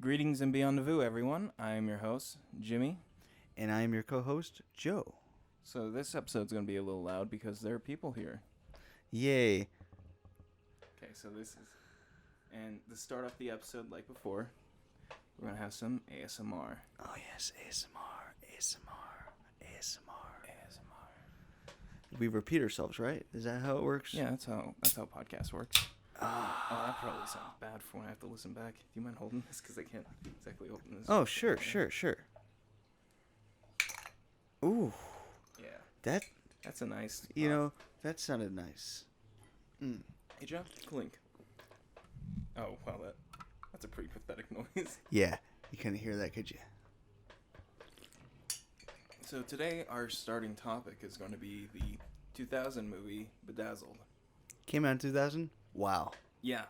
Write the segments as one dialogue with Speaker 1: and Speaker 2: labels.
Speaker 1: Greetings and beyond the vu, everyone. I am your host, Jimmy.
Speaker 2: And I am your co-host, Joe.
Speaker 1: So this episode's going to be a little loud because there are people here.
Speaker 2: Yay.
Speaker 1: Okay, so this is... And to start off the episode like before, we're going to have some ASMR.
Speaker 2: Oh yes, ASMR. We repeat ourselves, right? Is that how it works?
Speaker 1: Yeah, that's how podcast works. Oh, that probably sounds bad for when I have to listen back. Do you mind holding this? Because I can't exactly open this.
Speaker 2: Oh, sure. Ooh.
Speaker 1: Yeah. That's a nice...
Speaker 2: that sounded nice. Mm.
Speaker 1: Hey, Joe, clink. Oh, wow, that's a pretty pathetic noise.
Speaker 2: Yeah, you couldn't hear that, could you?
Speaker 1: So today, our starting topic is going to be the 2000 movie, Bedazzled.
Speaker 2: Came out in 2000? Wow.
Speaker 1: Yeah.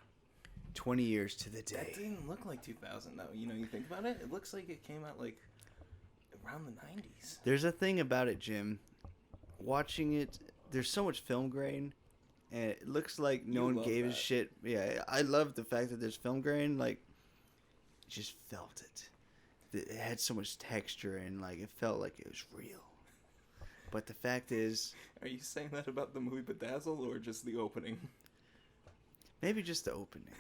Speaker 2: 20 years to the day.
Speaker 1: That didn't look like 2000, though. You know, you think about it, it looks like it came out, like, around the 90s.
Speaker 2: There's a thing about it, Jim. Watching it, there's so much film grain, and it looks like no one gave a shit. Yeah, I love the fact that there's film grain. Like, just felt it. It had so much texture, and, like, it felt like it was real. But the fact is...
Speaker 1: Are you saying that about the movie Bedazzled, or just the opening?
Speaker 2: Maybe just the opening.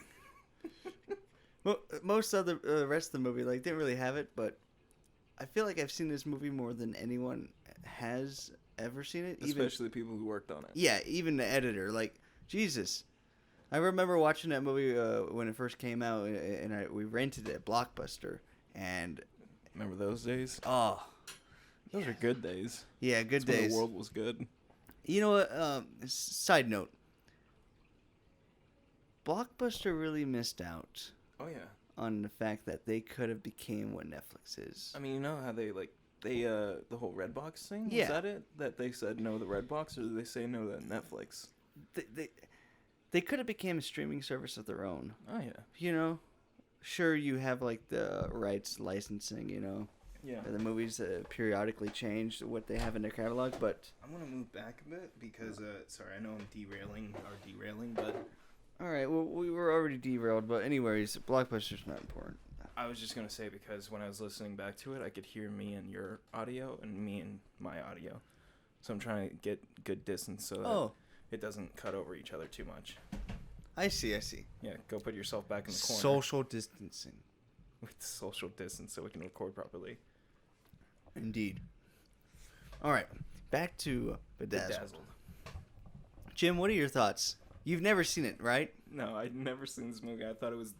Speaker 2: Most of the rest of the movie, like, didn't really have it, but I feel like I've seen this movie more than anyone has ever seen it.
Speaker 1: Especially the people who worked on it.
Speaker 2: Yeah, even the editor. Like, Jesus. I remember watching that movie when it first came out, and we rented it at Blockbuster. And
Speaker 1: remember those days?
Speaker 2: Oh,
Speaker 1: those are good days.
Speaker 2: Yeah, good
Speaker 1: That's
Speaker 2: days.
Speaker 1: when the world was good.
Speaker 2: You know what? Side note. Blockbuster really missed out.
Speaker 1: Oh yeah.
Speaker 2: On the fact that they could have became what Netflix is.
Speaker 1: I mean, you know how they the whole Redbox thing?
Speaker 2: Yeah.
Speaker 1: Was that it? That they said no to Redbox, or did they say no to Netflix?
Speaker 2: They could have became a streaming service of their own.
Speaker 1: Oh yeah.
Speaker 2: You know, sure you have like the rights licensing. You know.
Speaker 1: Yeah.
Speaker 2: The movies periodically change what they have in their catalog, but
Speaker 1: I'm gonna move back a bit because sorry, I know I'm derailing, but
Speaker 2: all right. Well, we were already derailed, but anyways, Blockbuster's not important.
Speaker 1: I was just gonna say because when I was listening back to it, I could hear me and your audio and me and my audio, so I'm trying to get good distance so that it doesn't cut over each other too much.
Speaker 2: I see.
Speaker 1: Yeah, go put yourself back in the corner.
Speaker 2: Social distancing.
Speaker 1: With social distance so we can record properly.
Speaker 2: Indeed. All right, back to Bedazzled. Jim, what are your thoughts? You've never seen it, right?
Speaker 1: No, I'd never seen this movie. I thought it was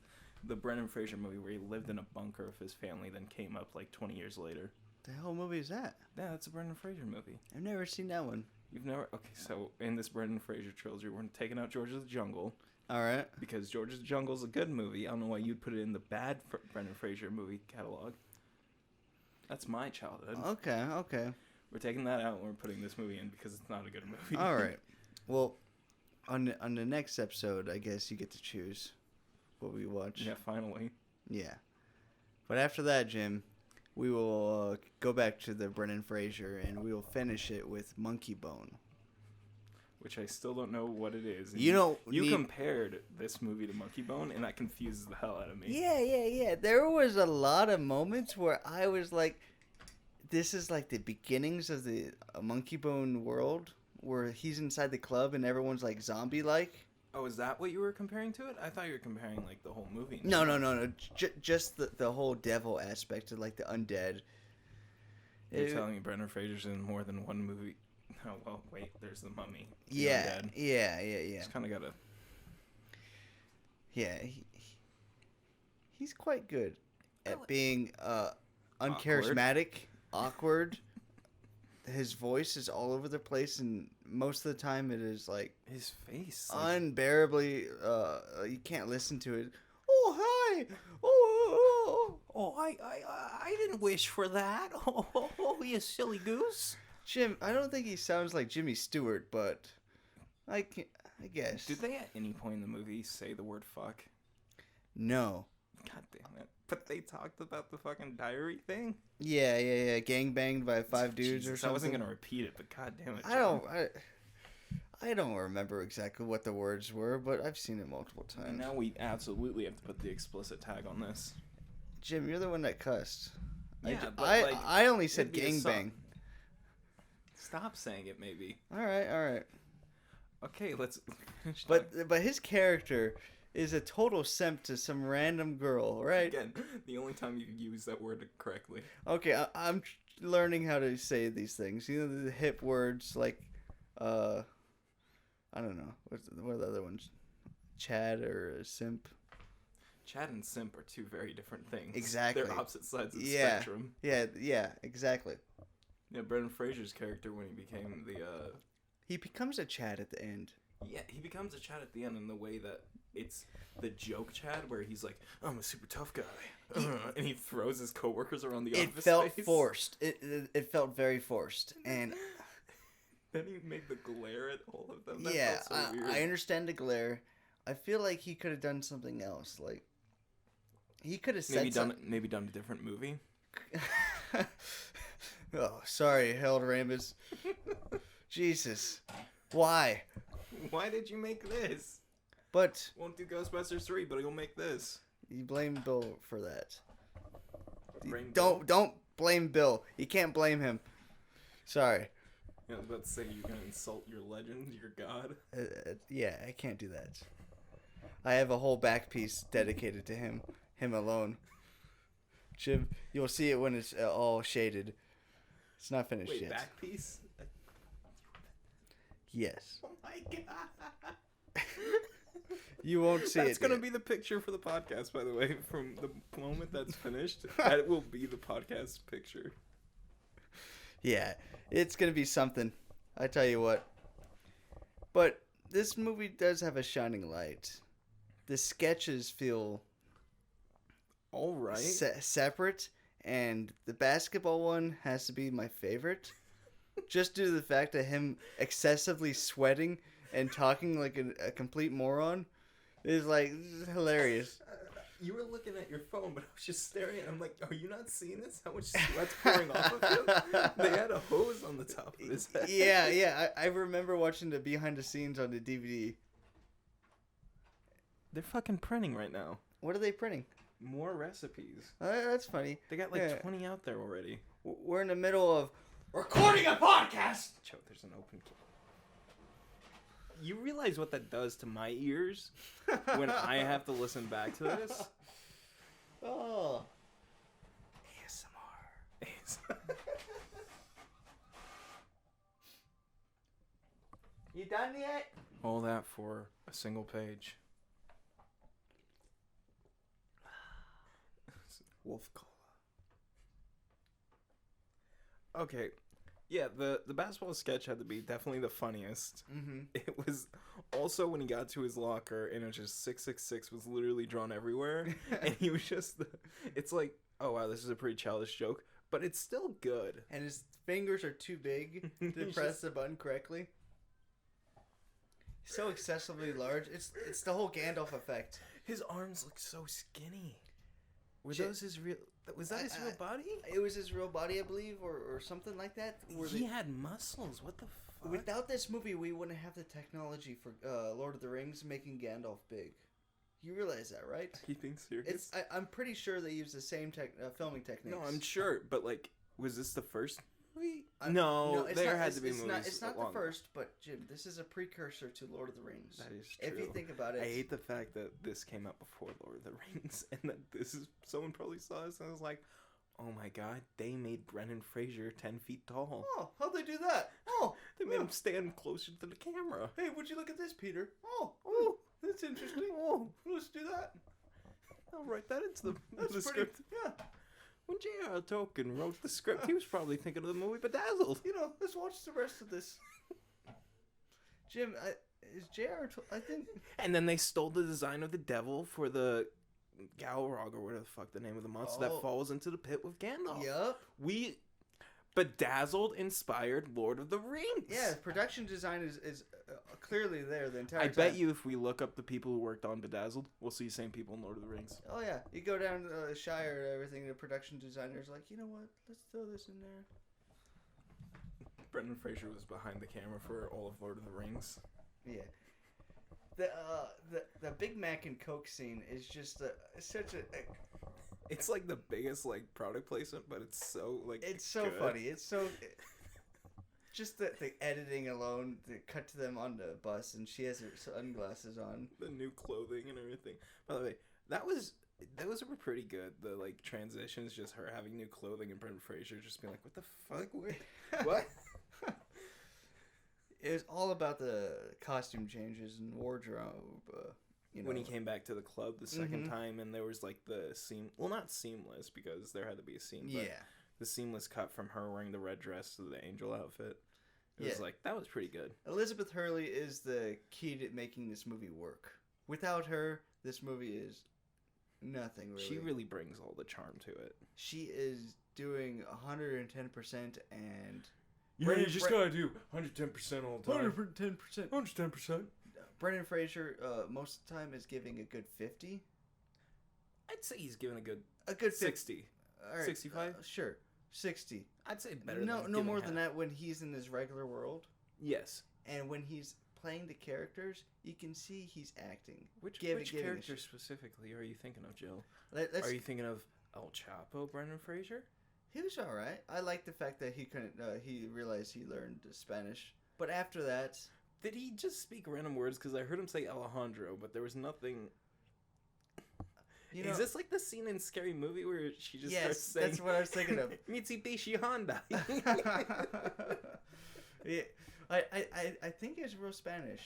Speaker 1: the Brendan Fraser movie where he lived in a bunker with his family, then came up like 20 years later.
Speaker 2: The hell movie is that?
Speaker 1: Yeah, that's a Brendan Fraser movie.
Speaker 2: I've never seen that one.
Speaker 1: You've never... Okay, so in this Brendan Fraser trilogy, we're taking out George of the Jungle.
Speaker 2: All right.
Speaker 1: Because George of the Jungle is a good movie. I don't know why you'd put it in the bad Brendan Fraser movie catalog. That's my childhood.
Speaker 2: Okay.
Speaker 1: We're taking that out and we're putting this movie in because it's not a good movie.
Speaker 2: All right. Well, on the next episode, I guess you get to choose what we watch.
Speaker 1: Yeah, finally.
Speaker 2: Yeah. But after that, Jim, we will go back to the Brendan Fraser and we will finish it with Monkey Bone.
Speaker 1: Which I still don't know what it is.
Speaker 2: And you
Speaker 1: compared this movie to Monkey Bone, and that confuses the hell out of me.
Speaker 2: Yeah. There was a lot of moments where I was like, this is like the beginnings of the Monkey Bone world, where he's inside the club and everyone's like zombie-like.
Speaker 1: Oh, is that what you were comparing to it? I thought you were comparing like the whole movie.
Speaker 2: No. Just the whole devil aspect of like the undead.
Speaker 1: You're telling me Brendan Fraser's in more than one movie? Oh, well, wait, there's the Mummy.
Speaker 2: Yeah.
Speaker 1: Just kind of got to...
Speaker 2: Yeah, he's quite good at being uncharismatic, awkward. His voice is all over the place, and most of the time it is, like...
Speaker 1: His face.
Speaker 2: Unbearably, you can't listen to it.
Speaker 1: Oh, hi! Oh, I didn't wish for that. Oh, you silly goose.
Speaker 2: Jim, I don't think he sounds like Jimmy Stewart, but I guess.
Speaker 1: Did they at any point in the movie say the word fuck?
Speaker 2: No.
Speaker 1: God damn it. But they talked about the fucking diary thing?
Speaker 2: Yeah. Gang banged by five dudes or something.
Speaker 1: I wasn't going to repeat it, but god damn it.
Speaker 2: I don't remember exactly what the words were, but I've seen it multiple times.
Speaker 1: And now we absolutely have to put the explicit tag on this.
Speaker 2: Jim, you're the one that cussed.
Speaker 1: Yeah,
Speaker 2: I only said gangbang.
Speaker 1: Stop saying it, maybe.
Speaker 2: All right.
Speaker 1: Okay, let's.
Speaker 2: But his character is a total simp to some random girl, right?
Speaker 1: Again, the only time you use that word correctly.
Speaker 2: Okay, I'm learning how to say these things. You know, the hip words like, I don't know. What are the other ones? Chad or simp?
Speaker 1: Chad and simp are two very different things.
Speaker 2: Exactly.
Speaker 1: They're opposite sides of the spectrum.
Speaker 2: Yeah, exactly.
Speaker 1: Yeah, Brendan Fraser's character when he became the...
Speaker 2: He becomes a Chad at the end.
Speaker 1: Yeah, he becomes a Chad at the end in the way that it's the joke Chad where he's like, I'm a super tough guy. And he throws his coworkers around the office.
Speaker 2: It felt forced. It felt very forced. And
Speaker 1: then he made the glare at all of them. That
Speaker 2: yeah,
Speaker 1: felt so weird.
Speaker 2: I understand the glare. I feel like he could have done something else. Like, he could have said
Speaker 1: maybe done a different movie.
Speaker 2: Oh, sorry, Harold Ramis. Jesus. Why?
Speaker 1: Why did you make this?
Speaker 2: But
Speaker 1: won't do Ghostbusters 3, but he'll make this.
Speaker 2: You blame Bill for that.
Speaker 1: Don't
Speaker 2: blame Bill. You can't blame him. Sorry.
Speaker 1: Yeah, I was about to say you're gonna insult your legend, your god.
Speaker 2: Yeah, I can't do that. I have a whole back piece dedicated to him alone. Jim, you'll see it when it's all shaded. It's not finished yet.
Speaker 1: Wait, back piece?
Speaker 2: Yes.
Speaker 1: Oh my god.
Speaker 2: You won't see it.
Speaker 1: That's going to be the picture for the podcast, by the way. From the moment that's finished, that will be the podcast picture.
Speaker 2: Yeah, it's going to be something. I tell you what. But this movie does have a shining light. The sketches feel
Speaker 1: all right,
Speaker 2: separate, and the basketball one has to be my favorite. Just due to the fact of him excessively sweating and talking like a complete moron is like hilarious.
Speaker 1: You were looking at your phone, but I was just staring. I'm like, are you not seeing this? How much sweat's pouring off of him? They had a hose on the top of his head.
Speaker 2: Yeah. I remember watching the behind the scenes on the DVD.
Speaker 1: They're fucking printing right now.
Speaker 2: What are they printing?
Speaker 1: More recipes.
Speaker 2: That's funny.
Speaker 1: They got like 20 out there already.
Speaker 2: We're in the middle of recording a podcast.
Speaker 1: Choke, there's an open key. You realize what that does to my ears when I have to listen back to this?
Speaker 2: Oh.
Speaker 1: ASMR.
Speaker 2: You done yet?
Speaker 1: All that for a single page. Wolf Cola. Okay. Yeah, the basketball sketch had to be definitely the funniest.
Speaker 2: Mm-hmm.
Speaker 1: It was also when he got to his locker and it was just 666 was literally drawn everywhere. And he was just, it's like, oh wow, this is a pretty childish joke, but it's still good.
Speaker 2: And his fingers are too big to press the button correctly. So excessively large. It's the whole Gandalf effect.
Speaker 1: His arms look so skinny. Were those his real... Was that his real body?
Speaker 2: It was his real body, I believe, or something like that.
Speaker 1: He had muscles. What the fuck?
Speaker 2: Without this movie, we wouldn't have the technology for Lord of the Rings making Gandalf big. You realize that, right?
Speaker 1: Are you being serious?
Speaker 2: I'm pretty sure they use the same filming techniques.
Speaker 1: No, I'm sure, but like, was this the first movie? No, there had to be movies.
Speaker 2: It's not the first, but Jim, this is a precursor to Lord of the Rings.
Speaker 1: That is true.
Speaker 2: If you think about it.
Speaker 1: I hate the fact that this came out before Lord of the Rings, and that this is someone probably saw this and was like, oh my god, they made Brendan Fraser 10 feet tall.
Speaker 2: Oh, how'd they do that? Oh,
Speaker 1: they made him stand closer to the camera.
Speaker 2: Hey, would you look at this, Peter? Oh, that's interesting. Oh, let's do that.
Speaker 1: I'll write that into the script.
Speaker 2: Yeah.
Speaker 1: When J.R.R. Tolkien wrote the script, he was probably thinking of the movie Bedazzled.
Speaker 2: You know, let's watch the rest of this. Jim, is J.R.R. I think...
Speaker 1: And then they stole the design of the devil for the Galrog, or whatever the fuck the name of the monster that falls into the pit with Gandalf.
Speaker 2: Yup.
Speaker 1: Bedazzled inspired Lord of the Rings.
Speaker 2: Yeah, production design is clearly there the entire time.
Speaker 1: I bet you if we look up the people who worked on Bedazzled, we'll see the same people in Lord of the Rings.
Speaker 2: Oh yeah, you go down to Shire and everything, the production designer's like, you know what, let's throw this in there.
Speaker 1: Brendan Fraser was behind the camera for all of Lord of the Rings.
Speaker 2: Yeah. The Big Mac and Coke scene is just such a
Speaker 1: It's like the biggest like product placement, but it's so like
Speaker 2: it's so good. Funny. It's so just the editing alone. The cut to them on the bus, and she has her sunglasses on.
Speaker 1: The new clothing and everything. By the way, those were pretty good. The like transitions, just her having new clothing and Brendan Fraser just being like, "What the fuck? What?"
Speaker 2: It was all about the costume changes and wardrobe.
Speaker 1: When he came back to the club the second time, and there was like the not seamless because there had to be a seam. But the seamless cut from her wearing the red dress to the angel outfit. It was like, that was pretty good.
Speaker 2: Elizabeth Hurley is the key to making this movie work. Without her, this movie is nothing really.
Speaker 1: She really brings all the charm to it.
Speaker 2: She is doing 110% and...
Speaker 1: You just gotta do 110% all the time.
Speaker 2: 110%.
Speaker 1: 110%.
Speaker 2: Brendan Fraser, most of the time, is giving a good 50.
Speaker 1: I'd say he's giving a good
Speaker 2: 60. All right,
Speaker 1: 65?
Speaker 2: Sure. 60.
Speaker 1: I'd say better
Speaker 2: no more than that when he's in his regular world.
Speaker 1: Yes.
Speaker 2: And when he's playing the characters, you can see he's acting.
Speaker 1: Which character specifically are you thinking of, Jill? Are you thinking of El Chapo, Brendan Fraser?
Speaker 2: He was all right. I like the fact that he couldn't. He realized he learned Spanish. But after that...
Speaker 1: Did he just speak random words? Because I heard him say Alejandro, but there was nothing... Is this like the scene in Scary Movie where she just starts saying...
Speaker 2: Yes, that's what I was thinking of.
Speaker 1: Mitsubishi Honda.
Speaker 2: Yeah, I think it's real Spanish.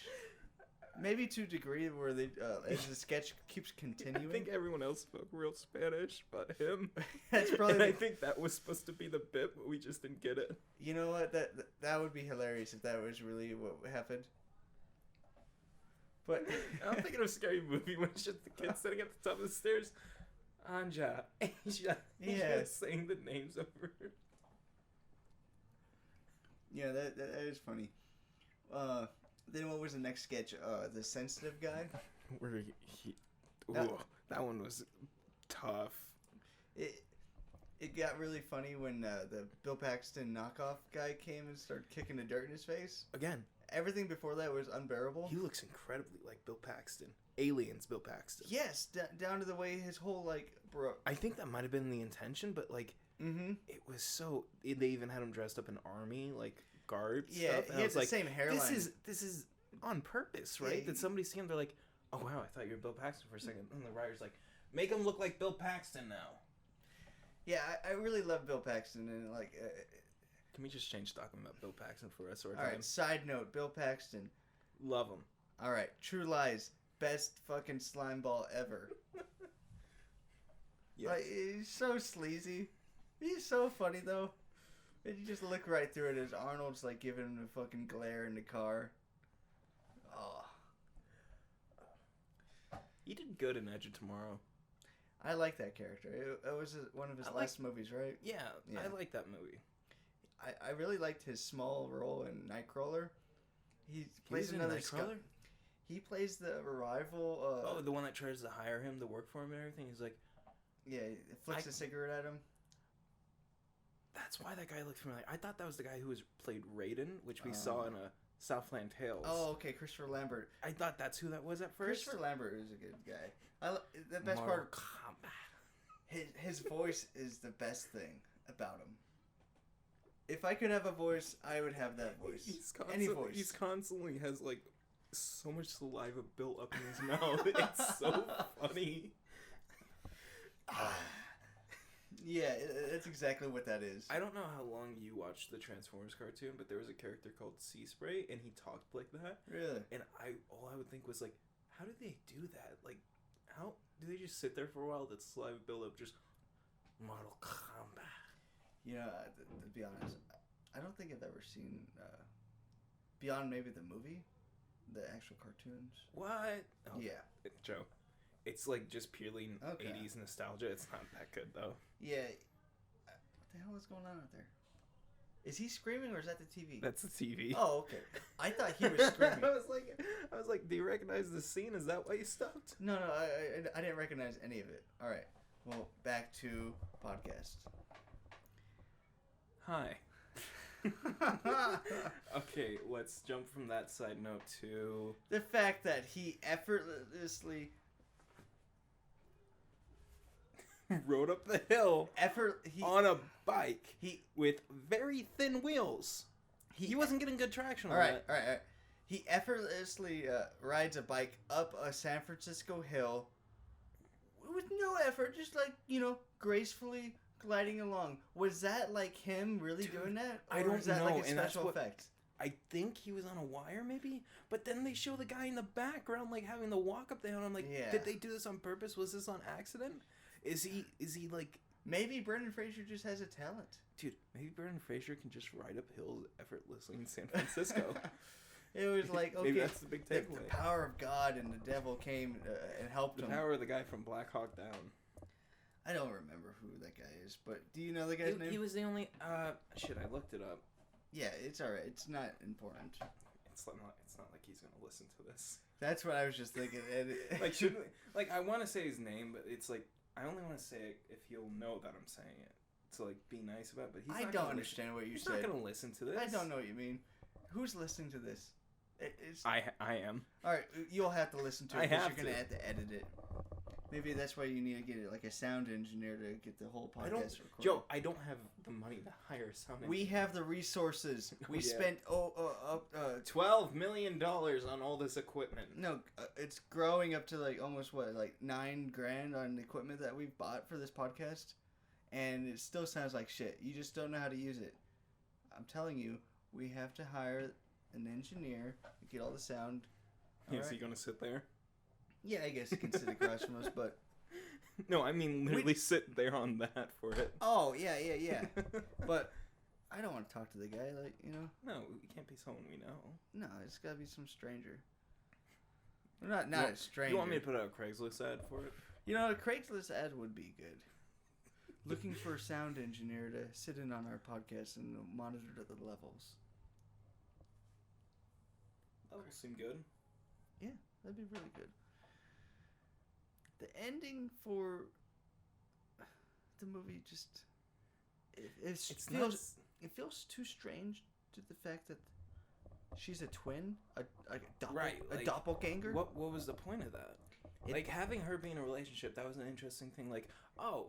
Speaker 2: Maybe to a degree where they as the sketch keeps continuing.
Speaker 1: I think everyone else spoke real Spanish but him.
Speaker 2: That's probably.
Speaker 1: And I think that was supposed to be the bit, but we just didn't get it.
Speaker 2: You know what? That would be hilarious if that was really what happened. But
Speaker 1: I'm thinking of Scary Movie when it's just the kid sitting at the top of the stairs. Anja, Asia. Just saying the names over.
Speaker 2: Yeah, that is funny. Then what was the next sketch? The sensitive guy.
Speaker 1: Where that one was tough.
Speaker 2: It got really funny when the Bill Paxton knockoff guy came and started kicking the dirt in his face.
Speaker 1: Again,
Speaker 2: everything before that was unbearable.
Speaker 1: He looks incredibly like Bill Paxton. Aliens, Bill Paxton.
Speaker 2: Yes, down to the way his whole bro.
Speaker 1: I think that might have been the intention, but it was so. They even had him dressed up in army guard stuff.
Speaker 2: Yeah,
Speaker 1: and
Speaker 2: he has the same hairline.
Speaker 1: This is on purpose, right? Yeah, Did somebody see him? They're like, oh wow, I thought you were Bill Paxton for a second. And the writer's like, make him look like Bill Paxton now.
Speaker 2: Yeah, I really love Bill Paxton and
Speaker 1: Can we just change talking about Bill Paxton for the rest of our
Speaker 2: time? All right, side note, Bill Paxton.
Speaker 1: Love him.
Speaker 2: All right, True Lies, best fucking slime ball ever. Yes. He's so sleazy. He's so funny though. And you just look right through it as Arnold's giving him the fucking glare in the car. Oh.
Speaker 1: He did good in Edge of Tomorrow.
Speaker 2: I like that character. It was one of his last movies, right?
Speaker 1: Yeah, I like that movie.
Speaker 2: I really liked his small role in Nightcrawler. He plays another Nightcrawler. He plays the rival.
Speaker 1: The one that tries to hire him to work for him and everything. He's like,
Speaker 2: yeah, he flicks a cigarette at him.
Speaker 1: That's why that guy looked familiar. I thought that was the guy who played Raiden, which we saw in Southland Tales.
Speaker 2: Oh, okay, Christopher Lambert.
Speaker 1: I thought that's who that was at first.
Speaker 2: Christopher Lambert is a good guy. The best Mortal Kombat. His voice is the best thing about him. If I could have a voice, I would have that voice. Any voice.
Speaker 1: He constantly has so much saliva built up in his mouth. It's so funny.
Speaker 2: Yeah, that's exactly what that is.
Speaker 1: I don't know how long you watched the Transformers cartoon, but there was a character called Sea Spray, and he talked like that.
Speaker 2: Really?
Speaker 1: And all I would think was how do they do that? How do they just sit there for a while? That saliva build up, just Mortal Kombat.
Speaker 2: To be honest, I don't think I've ever seen beyond maybe the movie, the actual cartoons.
Speaker 1: What?
Speaker 2: Oh, yeah,
Speaker 1: Joe. It's just purely 80s nostalgia. It's not that good though.
Speaker 2: Yeah. What the hell is going on out there? Is he screaming or is that the TV?
Speaker 1: That's the TV.
Speaker 2: Oh, okay. I thought he was screaming.
Speaker 1: I was like, do you recognize the scene? Is that why you stopped?
Speaker 2: No, I didn't recognize any of it. All right. Well, back to podcast.
Speaker 1: Hi. Okay, let's jump from that side note to
Speaker 2: the fact that he effortlessly
Speaker 1: rode up the hill on a bike with very thin wheels. He wasn't getting good traction on that.
Speaker 2: All right. He effortlessly rides a bike up a San Francisco hill with no effort, just like, gracefully gliding along. Was that like him really doing that? Or
Speaker 1: I don't
Speaker 2: was that
Speaker 1: know.
Speaker 2: like a special effect?
Speaker 1: I think he was on a wire, maybe. But then they show the guy in the background like having the walk up there, and I'm like, did they do this on purpose? Was this on accident? Is he like?
Speaker 2: Maybe Brendan Fraser just has a talent,
Speaker 1: dude. Maybe Brendan Fraser can just ride up hills effortlessly in San Francisco.
Speaker 2: It was like, okay,
Speaker 1: maybe that's the big takeaway.
Speaker 2: The power of God and the devil came and helped him.
Speaker 1: The power of the guy from Black Hawk Down.
Speaker 2: I don't remember who that guy is, but do you know the guy's name?
Speaker 1: He was the only. Shit, I looked it up.
Speaker 2: Yeah, it's alright. It's not important.
Speaker 1: It's not like he's gonna listen to this.
Speaker 2: That's what I was just thinking.
Speaker 1: Like, shouldn't like I want to say his name, but it's like I only want to say it if he'll know that I'm saying it to like be nice about it. But he's.
Speaker 2: I don't understand what you said.
Speaker 1: He's not gonna listen to this.
Speaker 2: I don't know what you mean. Who's listening to this?
Speaker 1: I am.
Speaker 2: All right, you'll have to listen to it because you're gonna have to edit it. Maybe that's why you need to get like a sound engineer to get the whole podcast recorded.
Speaker 1: Joe, I don't have the money to hire a sound engineer.
Speaker 2: We have the resources. We spent
Speaker 1: $12 million on all this equipment.
Speaker 2: No, it's growing up to like almost like $9,000 on equipment that we've bought for this podcast, and it still sounds like shit. You just don't know how to use it. I'm telling you, we have to hire an engineer to get all the sound.
Speaker 1: Is he gonna sit there?
Speaker 2: Yeah, I guess he can sit across from us, but...
Speaker 1: No, I mean literally sit there on that for it.
Speaker 2: Oh, yeah. But I don't want to talk to the guy, like,
Speaker 1: No, it can't be someone we know.
Speaker 2: No, it's got to be some stranger. Not a stranger.
Speaker 1: You want me to put out a Craigslist ad for it?
Speaker 2: A Craigslist ad would be good. Looking for a sound engineer to sit in on our podcast and monitor the levels.
Speaker 1: That would seem good.
Speaker 2: Yeah, that'd be really good. The ending for the movie just it feels too strange to the fact that she's a twin, a doppelganger.
Speaker 1: What was the point of that? Like having her be in a relationship, that was an interesting thing. Like, oh,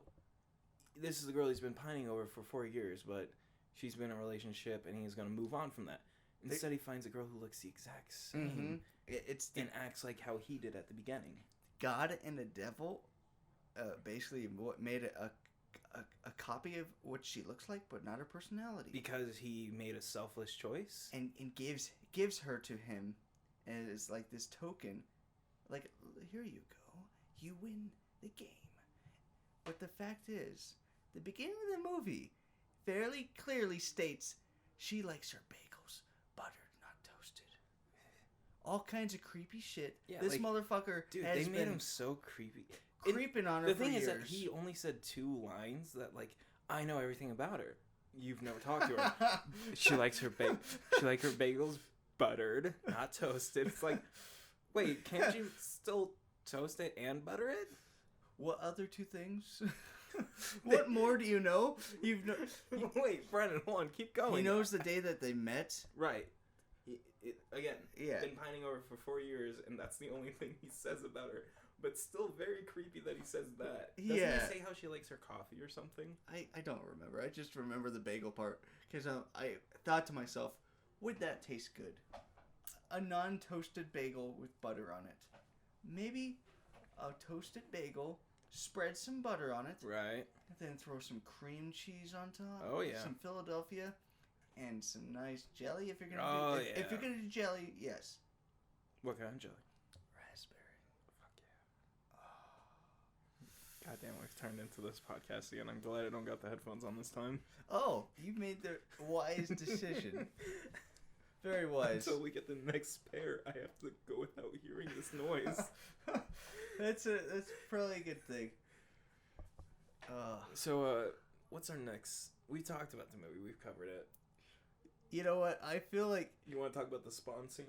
Speaker 1: this is the girl he's been pining over for 4 years, but she's been in a relationship and he's gonna move on from that. Instead, he finds a girl who looks the exact same and acts like how he did at the beginning.
Speaker 2: God and the devil basically made a copy of what she looks like, but not her personality.
Speaker 1: Because he made a selfless choice?
Speaker 2: And gives her to him as like this token. Like, here you go. You win the game. But the fact is, the beginning of the movie fairly clearly states she likes her bagels buttered, not toasted. All kinds of creepy shit. Yeah, this motherfucker
Speaker 1: they made him so creepy.
Speaker 2: Creeping on her for years.
Speaker 1: The thing is that he only said 2 lines that, like, I know everything about her. You've never talked to her. She likes her bagels buttered, not toasted. It's like, wait, can't you still toast it and butter it?
Speaker 2: What other 2 things? What more do you know?
Speaker 1: Wait, Brennan, hold on, keep going.
Speaker 2: He knows the day that they met.
Speaker 1: Right. Been pining over for 4 years, and that's the only thing he says about her. But still very creepy that he says that. Doesn't he say how she likes her coffee or something?
Speaker 2: I don't remember. I just remember the bagel part. Because I thought to myself, would that taste good? A non-toasted bagel with butter on it. Maybe a toasted bagel, spread some butter on it.
Speaker 1: Right.
Speaker 2: And then throw some cream cheese on top.
Speaker 1: Oh, yeah.
Speaker 2: Some Philadelphia. And some nice jelly if you're gonna do if you're gonna do jelly, yes.
Speaker 1: What kind of jelly?
Speaker 2: Raspberry.
Speaker 1: Fuck yeah. Goddamn, we've turned into this podcast again. I'm glad I don't got the headphones on this time.
Speaker 2: Oh, you made the wise decision. Very wise.
Speaker 1: Until we get the next pair, I have to go without hearing this noise.
Speaker 2: That's probably a good thing.
Speaker 1: So, what's our next? We talked about the movie. We've covered it.
Speaker 2: You know what? I feel like
Speaker 1: you want to talk about the Spawn scene.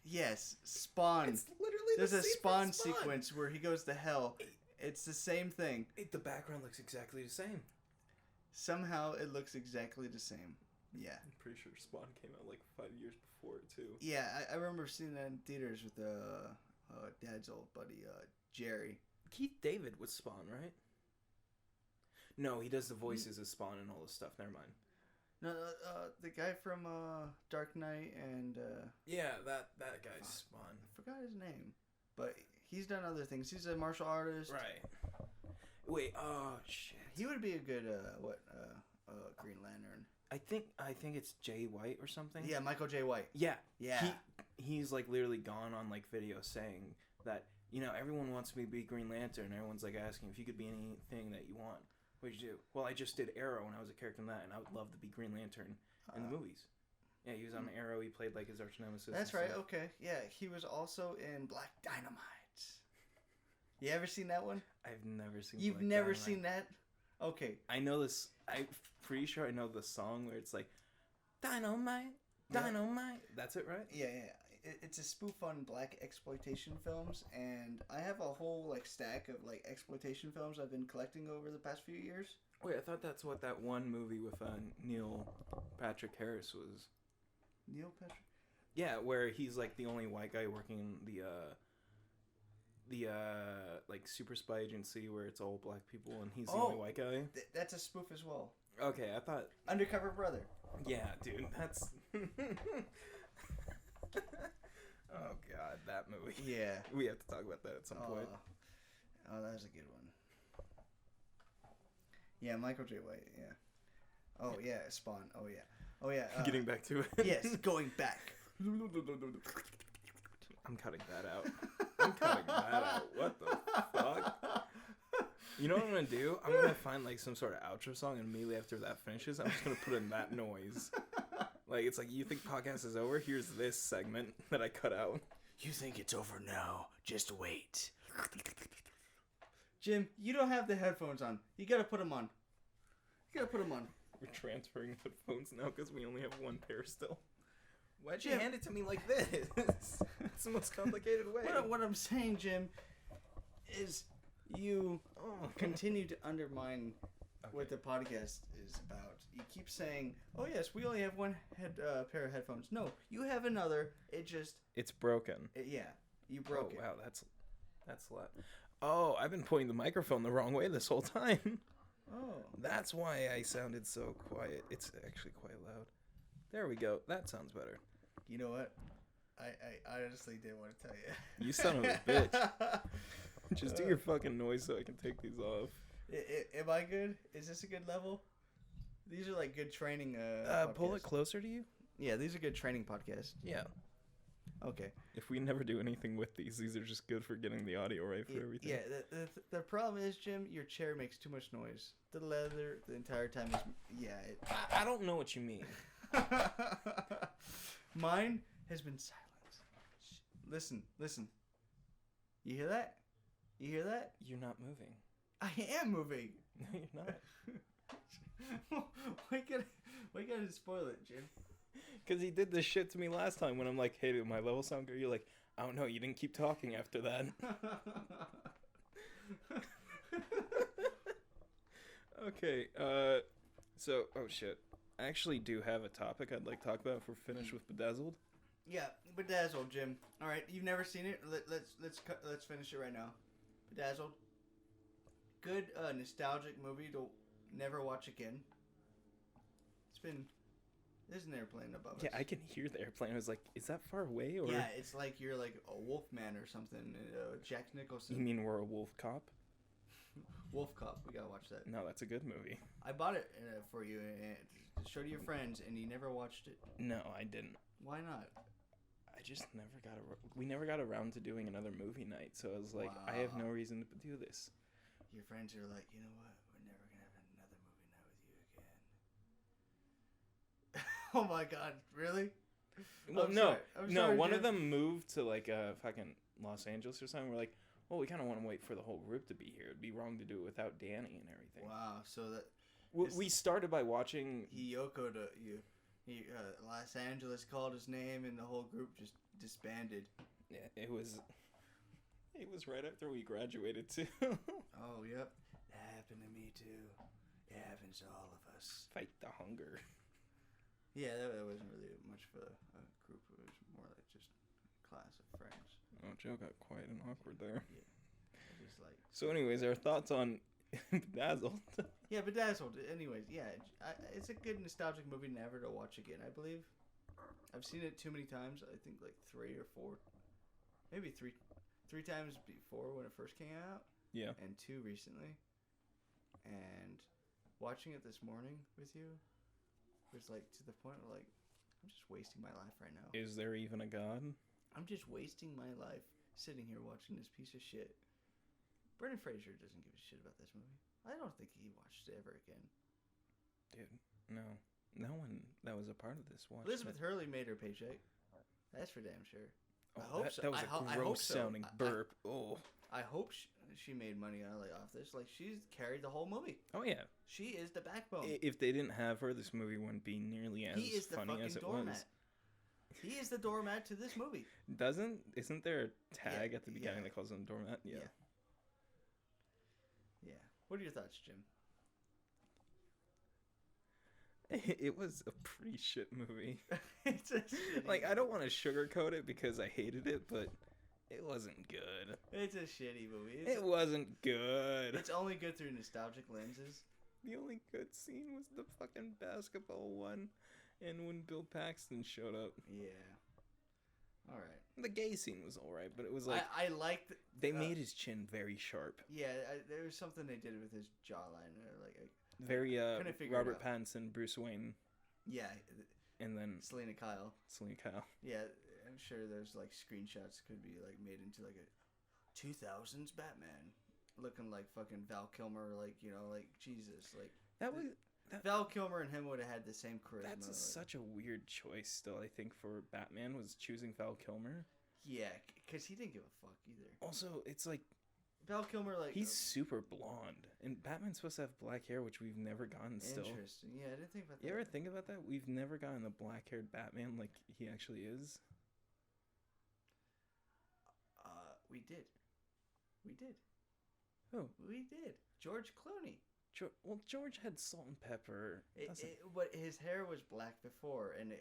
Speaker 2: Yes, Spawn.
Speaker 1: It's literally
Speaker 2: there's a Spawn sequence where he goes to hell. It's the same thing.
Speaker 1: The background looks exactly the same.
Speaker 2: Somehow it looks exactly the same. Yeah.
Speaker 1: I'm pretty sure Spawn came out like 5 years before it too.
Speaker 2: Yeah, I remember seeing that in theaters with Dad's old buddy Jerry.
Speaker 1: Keith David was Spawn, right? No, he does the voices of Spawn and all this stuff. Never mind.
Speaker 2: No, the guy from Dark Knight and
Speaker 1: yeah, that guy's Spawn.
Speaker 2: I forgot his name, but he's done other things. He's a martial artist.
Speaker 1: Right. Wait. Oh shit.
Speaker 2: He would be a good Green Lantern.
Speaker 1: I think it's Jay White or something.
Speaker 2: Yeah, Michael J. White.
Speaker 1: Yeah.
Speaker 2: Yeah.
Speaker 1: He's like literally gone on like video saying that, you know, everyone wants me to be Green Lantern. Everyone's like asking if you could be anything that you want. What'd you do? Well, I just did Arrow and I was a character in that, and I would love to be Green Lantern in the movies. Yeah, he was on Arrow. He played like his arch nemesis.
Speaker 2: That's right. Okay. Yeah, he was also in Black Dynamite. You ever seen that one?
Speaker 1: I've never seen.
Speaker 2: You've
Speaker 1: Black
Speaker 2: never
Speaker 1: Dynamite.
Speaker 2: seen that? Okay.
Speaker 1: I know this. I'm pretty sure I know the song where it's like, Dynamite, Dynamite. Yeah. That's it, right?
Speaker 2: Yeah. It's a spoof on black exploitation films, and I have a whole like stack of like exploitation films I've been collecting over the past few years.
Speaker 1: Wait, I thought that's what that one movie with Neil Patrick Harris was.
Speaker 2: Neil Patrick?
Speaker 1: Yeah, where he's like the only white guy working in the like super spy agency where it's all black people and he's the only white guy.
Speaker 2: That's a spoof as well.
Speaker 1: Okay, I thought
Speaker 2: Undercover Brother.
Speaker 1: Yeah, dude, that's oh god, that movie.
Speaker 2: Yeah.
Speaker 1: We have to talk about that at some point.
Speaker 2: Oh, that was a good one. Yeah, Michael J. White, yeah. Oh yeah, Spawn. Oh yeah.
Speaker 1: Getting back to it.
Speaker 2: Yes, going back.
Speaker 1: I'm cutting that out. What the fuck? You know what I'm gonna do? I'm gonna find like some sort of outro song, and immediately after that finishes, I'm just gonna put in that noise. Like, it's like, you think podcast is over? Here's this segment that I cut out.
Speaker 2: You think it's over now? Just wait. Jim, you don't have the headphones on. You gotta put them on.
Speaker 1: We're transferring headphones now because we only have one pair still. Why'd you hand it to me like this? It's the most complicated way.
Speaker 2: What I'm saying, Jim, is you continue to undermine what the podcast is about. You keep saying, "Oh yes, we only have one pair of headphones." No, you have another.
Speaker 1: It's broken.
Speaker 2: You broke it.
Speaker 1: Wow, that's a lot. Oh, I've been pointing the microphone the wrong way this whole time.
Speaker 2: Oh.
Speaker 1: That's why I sounded so quiet. It's actually quite loud. There we go. That sounds better.
Speaker 2: You know what? I honestly didn't want to tell you.
Speaker 1: You son of a bitch. Just do your fucking noise so I can take these off.
Speaker 2: Am I good? Is this a good level? These are like good training
Speaker 1: pull it closer to you?
Speaker 2: Yeah, these are good training podcasts.
Speaker 1: Yeah.
Speaker 2: Okay.
Speaker 1: If we never do anything with these are just good for getting the audio right for everything.
Speaker 2: Yeah, the problem is, Jim, your chair makes too much noise. The leather the entire time is... Yeah.
Speaker 1: I don't know what you mean.
Speaker 2: Mine has been silent. Listen. You hear that?
Speaker 1: You're not moving.
Speaker 2: I am moving.
Speaker 1: No, you're not.
Speaker 2: Why gotta spoil it, Jim?
Speaker 1: Because he did this shit to me last time when I'm like, hey, did my level sound good? You're like, I don't know, you didn't keep talking after that. Okay, so, oh shit. I actually do have a topic I'd like to talk about if we're finished with Bedazzled.
Speaker 2: Yeah, Bedazzled, Jim. All right, you've never seen it? Let's finish it right now. Bedazzled. Good nostalgic movie to never watch again. There's an airplane above us.
Speaker 1: Yeah, I can hear the airplane. I was like, is that far away? Or...
Speaker 2: Yeah, it's like you're like a wolf man or something. Jack Nicholson.
Speaker 1: You mean we're a wolf cop?
Speaker 2: Wolf Cop. We gotta watch that.
Speaker 1: No, that's a good movie.
Speaker 2: I bought it for you to show to your friends, and you never watched it.
Speaker 1: No, I didn't.
Speaker 2: Why not?
Speaker 1: I just never we never got around to doing another movie night, so I was like, wow. I have no reason to do this.
Speaker 2: Your friends are like, you know what? We're never gonna have another movie night with you again. Oh my god, really?
Speaker 1: Well, I'm sorry, one of them moved to like fucking Los Angeles or something. We're like, well, we kind of want to wait for the whole group to be here. It'd be wrong to do it without Danny and everything.
Speaker 2: Wow, so that...
Speaker 1: We started by watching...
Speaker 2: He yokoed you. Los Angeles called his name, and the whole group just disbanded.
Speaker 1: Yeah, it was right after we graduated, too.
Speaker 2: Oh, yep. That happened to me, too. It happens to all of us.
Speaker 1: Fight the hunger.
Speaker 2: Yeah, that wasn't really much for a group. It was more like just a class of friends.
Speaker 1: Oh, Joe got quiet and awkward there.
Speaker 2: Yeah. Just like...
Speaker 1: So anyways, our thoughts on Bedazzled.
Speaker 2: Yeah, Bedazzled. Anyways, yeah, it's a good nostalgic movie never to watch again, I believe. I've seen it too many times. I think like 3 or 4, maybe three times before when it first came out.
Speaker 1: Yeah.
Speaker 2: And 2 recently. And watching it this morning with you was like to the point where like I'm just wasting my life right now.
Speaker 1: Is there even a God?
Speaker 2: I'm just wasting my life sitting here watching this piece of shit. Brendan Fraser doesn't give a shit about this movie. I don't think he watched it ever again.
Speaker 1: Dude, no. No one that was a part of this watched
Speaker 2: Elizabeth
Speaker 1: it.
Speaker 2: Hurley made her paycheck. That's for damn sure.
Speaker 1: Oh, I hope so. That was a gross sounding burp.
Speaker 2: I hope she made money off this. Like, she's carried the whole movie.
Speaker 1: Oh, yeah.
Speaker 2: She is the backbone.
Speaker 1: If they didn't have her, this movie wouldn't be nearly as funny as it was.
Speaker 2: He is the doormat to this movie.
Speaker 1: Isn't there a tag at the beginning that calls him doormat? Yeah.
Speaker 2: Yeah. What are your thoughts, Jim?
Speaker 1: It was a pretty shit movie.
Speaker 2: It's a shitty
Speaker 1: like, I don't want to sugarcoat it because I hated it, but it wasn't good.
Speaker 2: It's a shitty movie.
Speaker 1: It wasn't good.
Speaker 2: It's only good through nostalgic lenses.
Speaker 1: The only good scene was the fucking basketball one, and when Bill Paxton showed up.
Speaker 2: Yeah. All right.
Speaker 1: The gay scene was all right, but it was like
Speaker 2: I liked.
Speaker 1: They made his chin very sharp.
Speaker 2: Yeah, there was something they did with his jawline,
Speaker 1: very Robert Pattinson, Bruce Wayne.
Speaker 2: Yeah.
Speaker 1: And then
Speaker 2: Selena Kyle.
Speaker 1: Yeah,
Speaker 2: I'm sure there's like screenshots could be like made into like a 2000s Batman, looking like fucking Val Kilmer, like, you know, like Jesus, like Val Kilmer and him would have had the same charisma.
Speaker 1: That's such a weird choice still, I think, for Batman, was choosing Val Kilmer.
Speaker 2: Yeah, because he didn't give a fuck either.
Speaker 1: Also, it's like
Speaker 2: Val Kilmer, like,
Speaker 1: he's super blonde, and Batman's supposed to have black hair, which we've never gotten still.
Speaker 2: Interesting. Yeah, I didn't think about that.
Speaker 1: You ever think about that? We've never gotten a black-haired Batman like he actually is.
Speaker 2: We did.
Speaker 1: Who?
Speaker 2: We did. George Clooney.
Speaker 1: Well, George had salt and pepper.
Speaker 2: But his hair was black before, and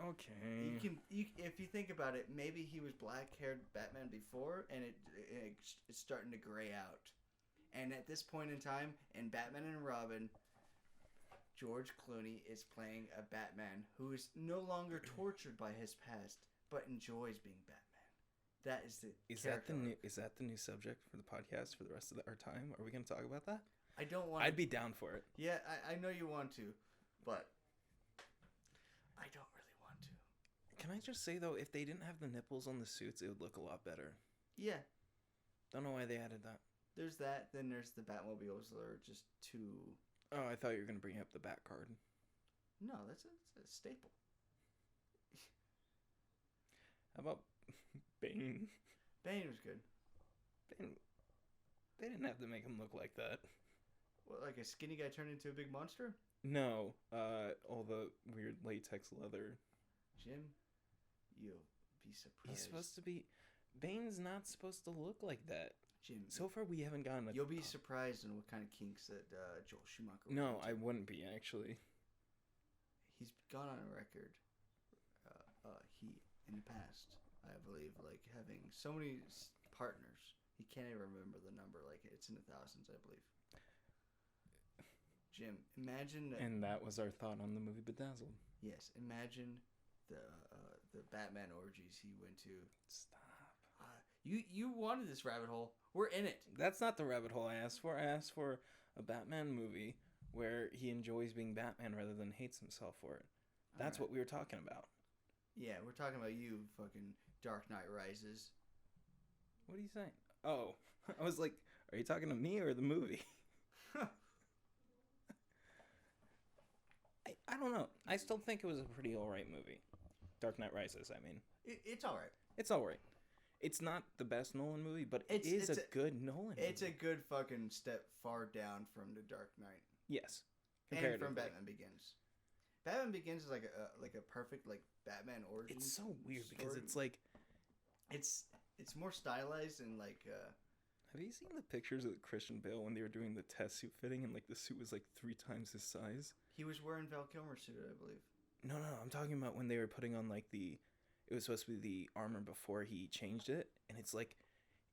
Speaker 1: okay.
Speaker 2: If you think about it, maybe he was black-haired Batman before, and it's starting to gray out. And at this point in time, in Batman and Robin, George Clooney is playing a Batman who is no longer tortured by his past, but enjoys being Batman. That is the
Speaker 1: Is that the new subject for the podcast for the rest of our time? Are we going to talk about that?
Speaker 2: I don't want.
Speaker 1: I'd be down for it.
Speaker 2: Yeah, I know you want to, but I don't really want to.
Speaker 1: Can I just say though, if they didn't have the nipples on the suits, it would look a lot better.
Speaker 2: Yeah.
Speaker 1: Don't know why they added that.
Speaker 2: There's that. Then there's the Batmobiles that are just too.
Speaker 1: Oh, I thought you were gonna bring up the Bat card.
Speaker 2: No, that's a staple.
Speaker 1: How about Bane?
Speaker 2: Bane was good.
Speaker 1: Bane. They didn't have to make him look like that.
Speaker 2: What, like a skinny guy turned into a big monster?
Speaker 1: No, all the weird latex leather.
Speaker 2: Jim, you'll be surprised.
Speaker 1: He's supposed to be. Bane's not supposed to look like that.
Speaker 2: Jim,
Speaker 1: so far we haven't gotten.
Speaker 2: You'll be surprised in what kind of kinks that Joel Schumacher.
Speaker 1: No, I wouldn't be actually.
Speaker 2: He's gone on a record. He in the past, I believe, like having so many partners. He can't even remember the number. Like, it's in the thousands, I believe. Jim, imagine that.
Speaker 1: And that was our thought on the movie Bedazzled.
Speaker 2: Yes, imagine the Batman orgies he went to.
Speaker 1: Stop.
Speaker 2: You wanted this rabbit hole. We're in it.
Speaker 1: That's not the rabbit hole I asked for. I asked for a Batman movie where he enjoys being Batman rather than hates himself for it. That's what we were talking about.
Speaker 2: Yeah, we're talking about you, fucking Dark Knight Rises.
Speaker 1: What are you saying? Oh, I was like, are you talking to me or the movie? I don't know. I still think it was a pretty alright movie. Dark Knight Rises, I mean.
Speaker 2: It's alright.
Speaker 1: It's alright. It's not the best Nolan movie, but it is a good Nolan movie.
Speaker 2: It's a good fucking step far down from The Dark Knight.
Speaker 1: Yes.
Speaker 2: And from Batman Begins. Batman Begins is like a perfect like Batman origin.
Speaker 1: It's so weird
Speaker 2: story.
Speaker 1: because it's like
Speaker 2: it's more stylized and like
Speaker 1: Have you seen the pictures of Christian Bale when they were doing the test suit fitting and like the suit was like 3 times his size?
Speaker 2: He was wearing Val Kilmer's suit, I believe.
Speaker 1: No, I'm talking about when they were putting on like it was supposed to be the armor before he changed it, and it's like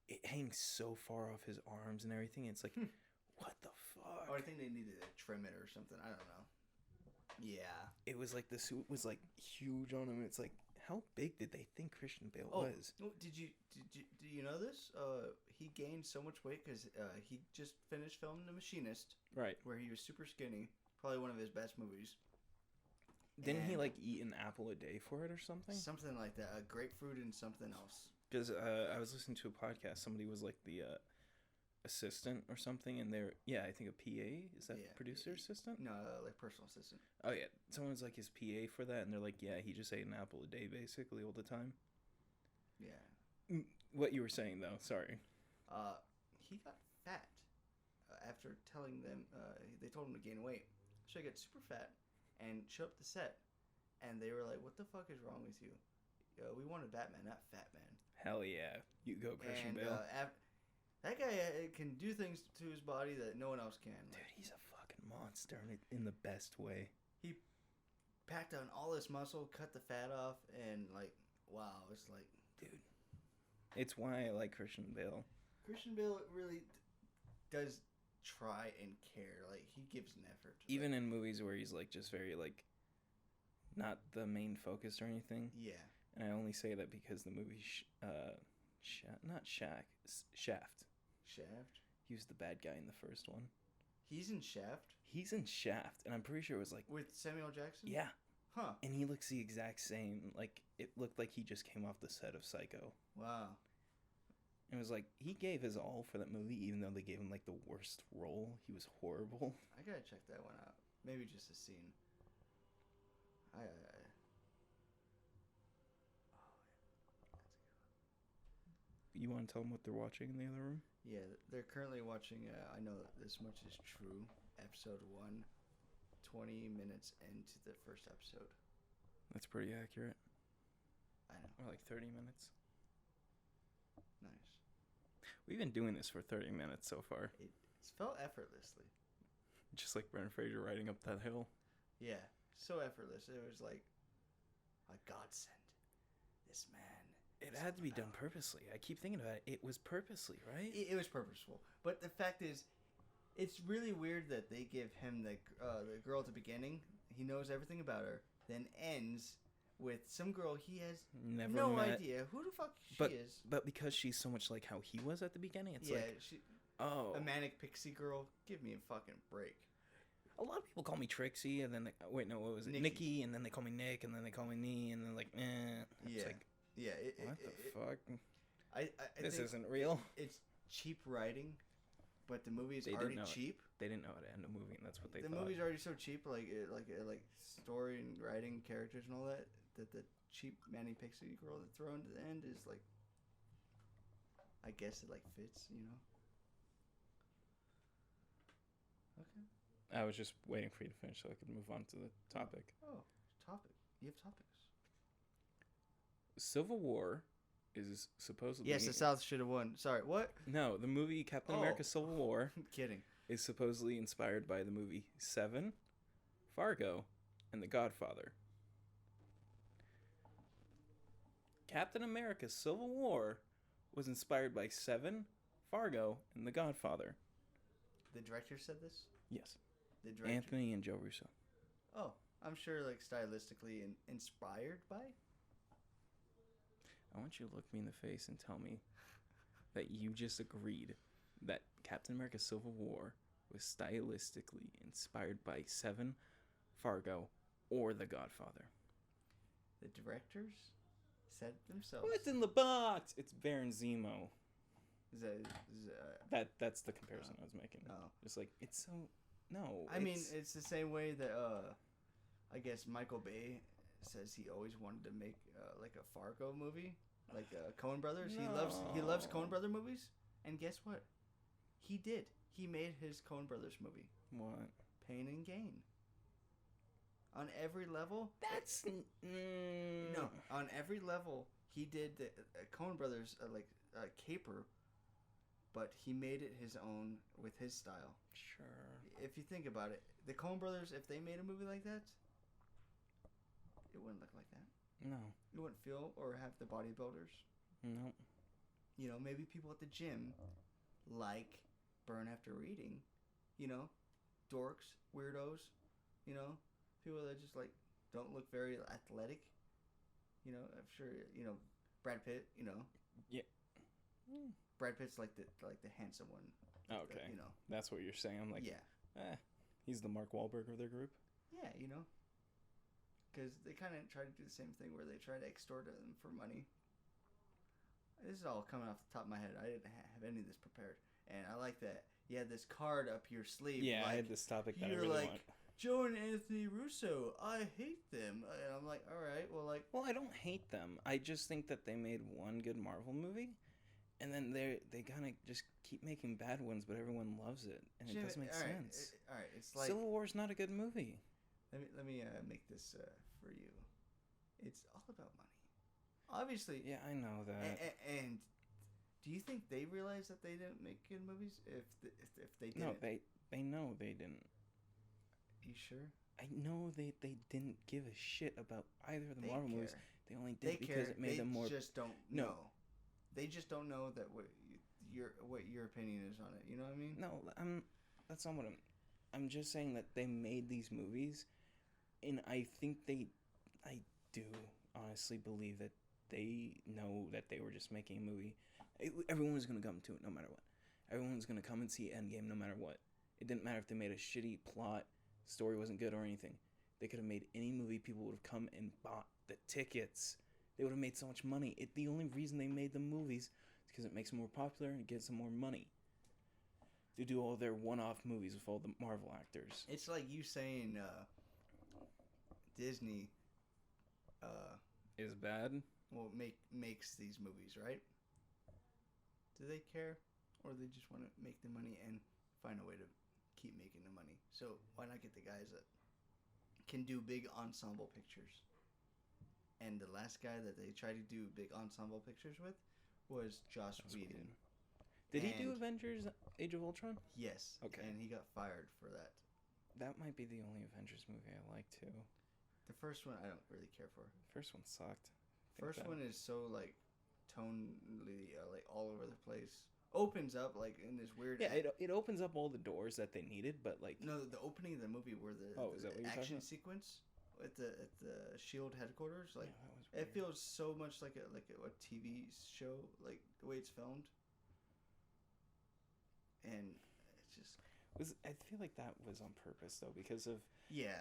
Speaker 1: it hangs so far off his arms and everything. It's like What the fuck?
Speaker 2: Or I think they needed to trim it or something. I don't know. Yeah.
Speaker 1: It was like the suit was like huge on him. It's like, how big did they think Christian Bale was?
Speaker 2: Oh, do you know this? He gained so much weight because he just finished filming The Machinist.
Speaker 1: Right.
Speaker 2: Where he was super skinny. Probably one of his best movies.
Speaker 1: Didn't he like eat an apple a day for it or something?
Speaker 2: Something like that. Grapefruit and something else.
Speaker 1: Because I was listening to a podcast. Somebody was like the assistant or something, and they're I think a PA. Is that producer assistant?
Speaker 2: No, like personal assistant.
Speaker 1: Oh yeah, someone's like his PA for that, and they're like, yeah, he just ate an apple a day basically all the time.
Speaker 2: Yeah.
Speaker 1: What you were saying though, sorry.
Speaker 2: He got fat after telling them. They told him to gain weight, so he got super fat and showed up to set, and they were like, "What the fuck is wrong with you? We wanted Batman, not Fat Man."
Speaker 1: Hell yeah, you go Christian Bale.
Speaker 2: That guy can do things to his body that no one else can.
Speaker 1: Dude, he's a fucking monster in the best way.
Speaker 2: He packed on all this muscle, cut the fat off, and like, wow, it's like,
Speaker 1: dude. It's why I like Christian Bale.
Speaker 2: Christian Bale really does try and care. Like, he gives an effort.
Speaker 1: Even in movies where he's like just very like not the main focus or anything.
Speaker 2: Yeah.
Speaker 1: And I only say that because the movie Shaft.
Speaker 2: Shaft?
Speaker 1: He was the bad guy in the first one.
Speaker 2: He's in Shaft?
Speaker 1: He's in Shaft, and I'm pretty sure it was like...
Speaker 2: With Samuel Jackson?
Speaker 1: Yeah.
Speaker 2: Huh.
Speaker 1: And he looks the exact same. Like, it looked like he just came off the set of Psycho.
Speaker 2: Wow.
Speaker 1: It was like, he gave his all for that movie, even though they gave him, like, the worst role. He was horrible.
Speaker 2: I gotta check that one out. Maybe just a scene.
Speaker 1: You want to tell them what they're watching in the other room?
Speaker 2: Yeah, they're currently watching, I know this much is true, episode 1, 20 minutes into the first episode.
Speaker 1: That's pretty accurate.
Speaker 2: I know.
Speaker 1: Or like 30 minutes.
Speaker 2: Nice.
Speaker 1: We've been doing this for 30 minutes so far.
Speaker 2: It's felt effortlessly.
Speaker 1: Just like Brendan Fraser riding up that hill.
Speaker 2: Yeah, so effortless. It was like a godsend. This man.
Speaker 1: It had to be done purposely. I keep thinking about it. It was purposely, right?
Speaker 2: It was purposeful. But the fact is, it's really weird that they give him the girl at the beginning. He knows everything about her. Then ends with some girl he has no idea who the fuck she is.
Speaker 1: But because she's so much like how he was at the beginning, it's a
Speaker 2: manic pixie girl. Give me a fucking break.
Speaker 1: A lot of people call me Trixie, and then what was it? Nikki, and then they call me Nick, and then they call me Nee, and then like, It's like,
Speaker 2: yeah.
Speaker 1: What the fuck?
Speaker 2: I
Speaker 1: this isn't real.
Speaker 2: It's cheap writing, but the movie's already cheap.
Speaker 1: They didn't know how to end a movie, and that's what they thought.
Speaker 2: The movie's already so cheap, like story and writing, characters and all that. That the cheap Manny Pixie girl that's thrown to the end is like, I guess it like fits, you know. Okay.
Speaker 1: I was just waiting for you to finish so I could move on to the topic.
Speaker 2: Oh, topic. You have topics.
Speaker 1: Civil War is supposedly...
Speaker 2: Yes, the South should have won. Sorry, what?
Speaker 1: No, the movie Captain America Civil War...
Speaker 2: I'm kidding.
Speaker 1: ...is supposedly inspired by the movie Seven, Fargo, and The Godfather. Captain America Civil War was inspired by Seven, Fargo, and The Godfather.
Speaker 2: The director said this?
Speaker 1: Yes.
Speaker 2: The director?
Speaker 1: Anthony and Joe Russo.
Speaker 2: Oh, I'm sure like stylistically inspired by?
Speaker 1: I want you to look me in the face and tell me that you just agreed that Captain America Civil War was stylistically inspired by Seven, Fargo, or The Godfather.
Speaker 2: The directors said themselves.
Speaker 1: What's in the box? It's Baron Zemo. That's the comparison I was making.
Speaker 2: Oh.
Speaker 1: Just like, it's so... No.
Speaker 2: I mean, it's the same way that, I guess Michael Bay says he always wanted to make like a Fargo movie, like Coen Brothers.
Speaker 1: No.
Speaker 2: He loves Coen Brother movies, and guess what? He did. He made his Coen Brothers movie.
Speaker 1: What?
Speaker 2: Pain and Gain. On every level.
Speaker 1: That's
Speaker 2: no. On every level, he did the Coen Brothers Caper, but he made it his own with his style.
Speaker 1: Sure.
Speaker 2: If you think about it, the Coen Brothers, if they made a movie like that, it wouldn't look like that.
Speaker 1: No.
Speaker 2: You wouldn't feel or have the bodybuilders.
Speaker 1: No.
Speaker 2: You know, maybe people at the gym like Burn After Reading, you know, dorks, weirdos, you know, people that just like don't look very athletic. You know, I'm sure you know Brad Pitt. You know,
Speaker 1: yeah.
Speaker 2: Brad Pitt's like the handsome one.
Speaker 1: Okay,
Speaker 2: you know,
Speaker 1: that's what you're saying. I'm like,
Speaker 2: yeah,
Speaker 1: he's the Mark Wahlberg of their group.
Speaker 2: Yeah, you know, because they kind of try to do the same thing where they try to extort them for money. This is all coming off the top of my head. I didn't have any of this prepared, and I like that you had this card up your sleeve.
Speaker 1: Yeah,
Speaker 2: like,
Speaker 1: I had this topic that I really
Speaker 2: like,
Speaker 1: want.
Speaker 2: Joe and Anthony Russo, I hate them. And I'm like, all right, well, like...
Speaker 1: Well, I don't hate them. I just think that they made one good Marvel movie, and then they kind of just keep making bad ones, but everyone loves it, and it doesn't make sense.
Speaker 2: All right, it's like...
Speaker 1: Civil War's not a good movie.
Speaker 2: Let me make this for you. It's all about money. Obviously.
Speaker 1: Yeah, I know that.
Speaker 2: And do you think they realized that they didn't make good movies? If they didn't?
Speaker 1: No, they know they didn't.
Speaker 2: You sure?
Speaker 1: I know they didn't give a shit about either of the Marvel movies. They only did
Speaker 2: they
Speaker 1: because it made them more...
Speaker 2: They just don't know. They just don't know that what your opinion is on it. You know what I mean?
Speaker 1: No, that's not what I'm just saying that they made these movies, and I think I do honestly believe that they know that they were just making a movie. Everyone was going to come to it no matter what. Everyone was going to come and see Endgame no matter what. It didn't matter if they made a shitty plot, story wasn't good or anything. They could have made any movie, people would have come and bought the tickets. They would have made so much money. The only reason they made the movies is because it makes them more popular and it gets them more money. They do all their one-off movies with all the Marvel actors.
Speaker 2: It's like you saying Disney
Speaker 1: is bad.
Speaker 2: Well, makes these movies, right? Do they care, or they just want to make the money and find a way to keep making the money? So why not get the guys that can do big ensemble pictures? And the last guy that they tried to do big ensemble pictures with was Joss Whedon.
Speaker 1: Did he do Avengers Age of Ultron?
Speaker 2: Yes.
Speaker 1: Okay.
Speaker 2: And he got fired for that.
Speaker 1: That might be the only Avengers movie I like, too.
Speaker 2: The first one I don't really care for.
Speaker 1: First one sucked.
Speaker 2: First one is so, like, tonally, like, all over the place. Opens up, like, in this weird...
Speaker 1: Yeah, it opens up all the doors that they needed, but, like...
Speaker 2: No, the opening of the movie where the action sequence at the S.H.I.E.L.D. headquarters, like, yeah, it feels so much like a TV show, like, the way it's filmed. And it's just...
Speaker 1: I feel like that was on purpose, though, because of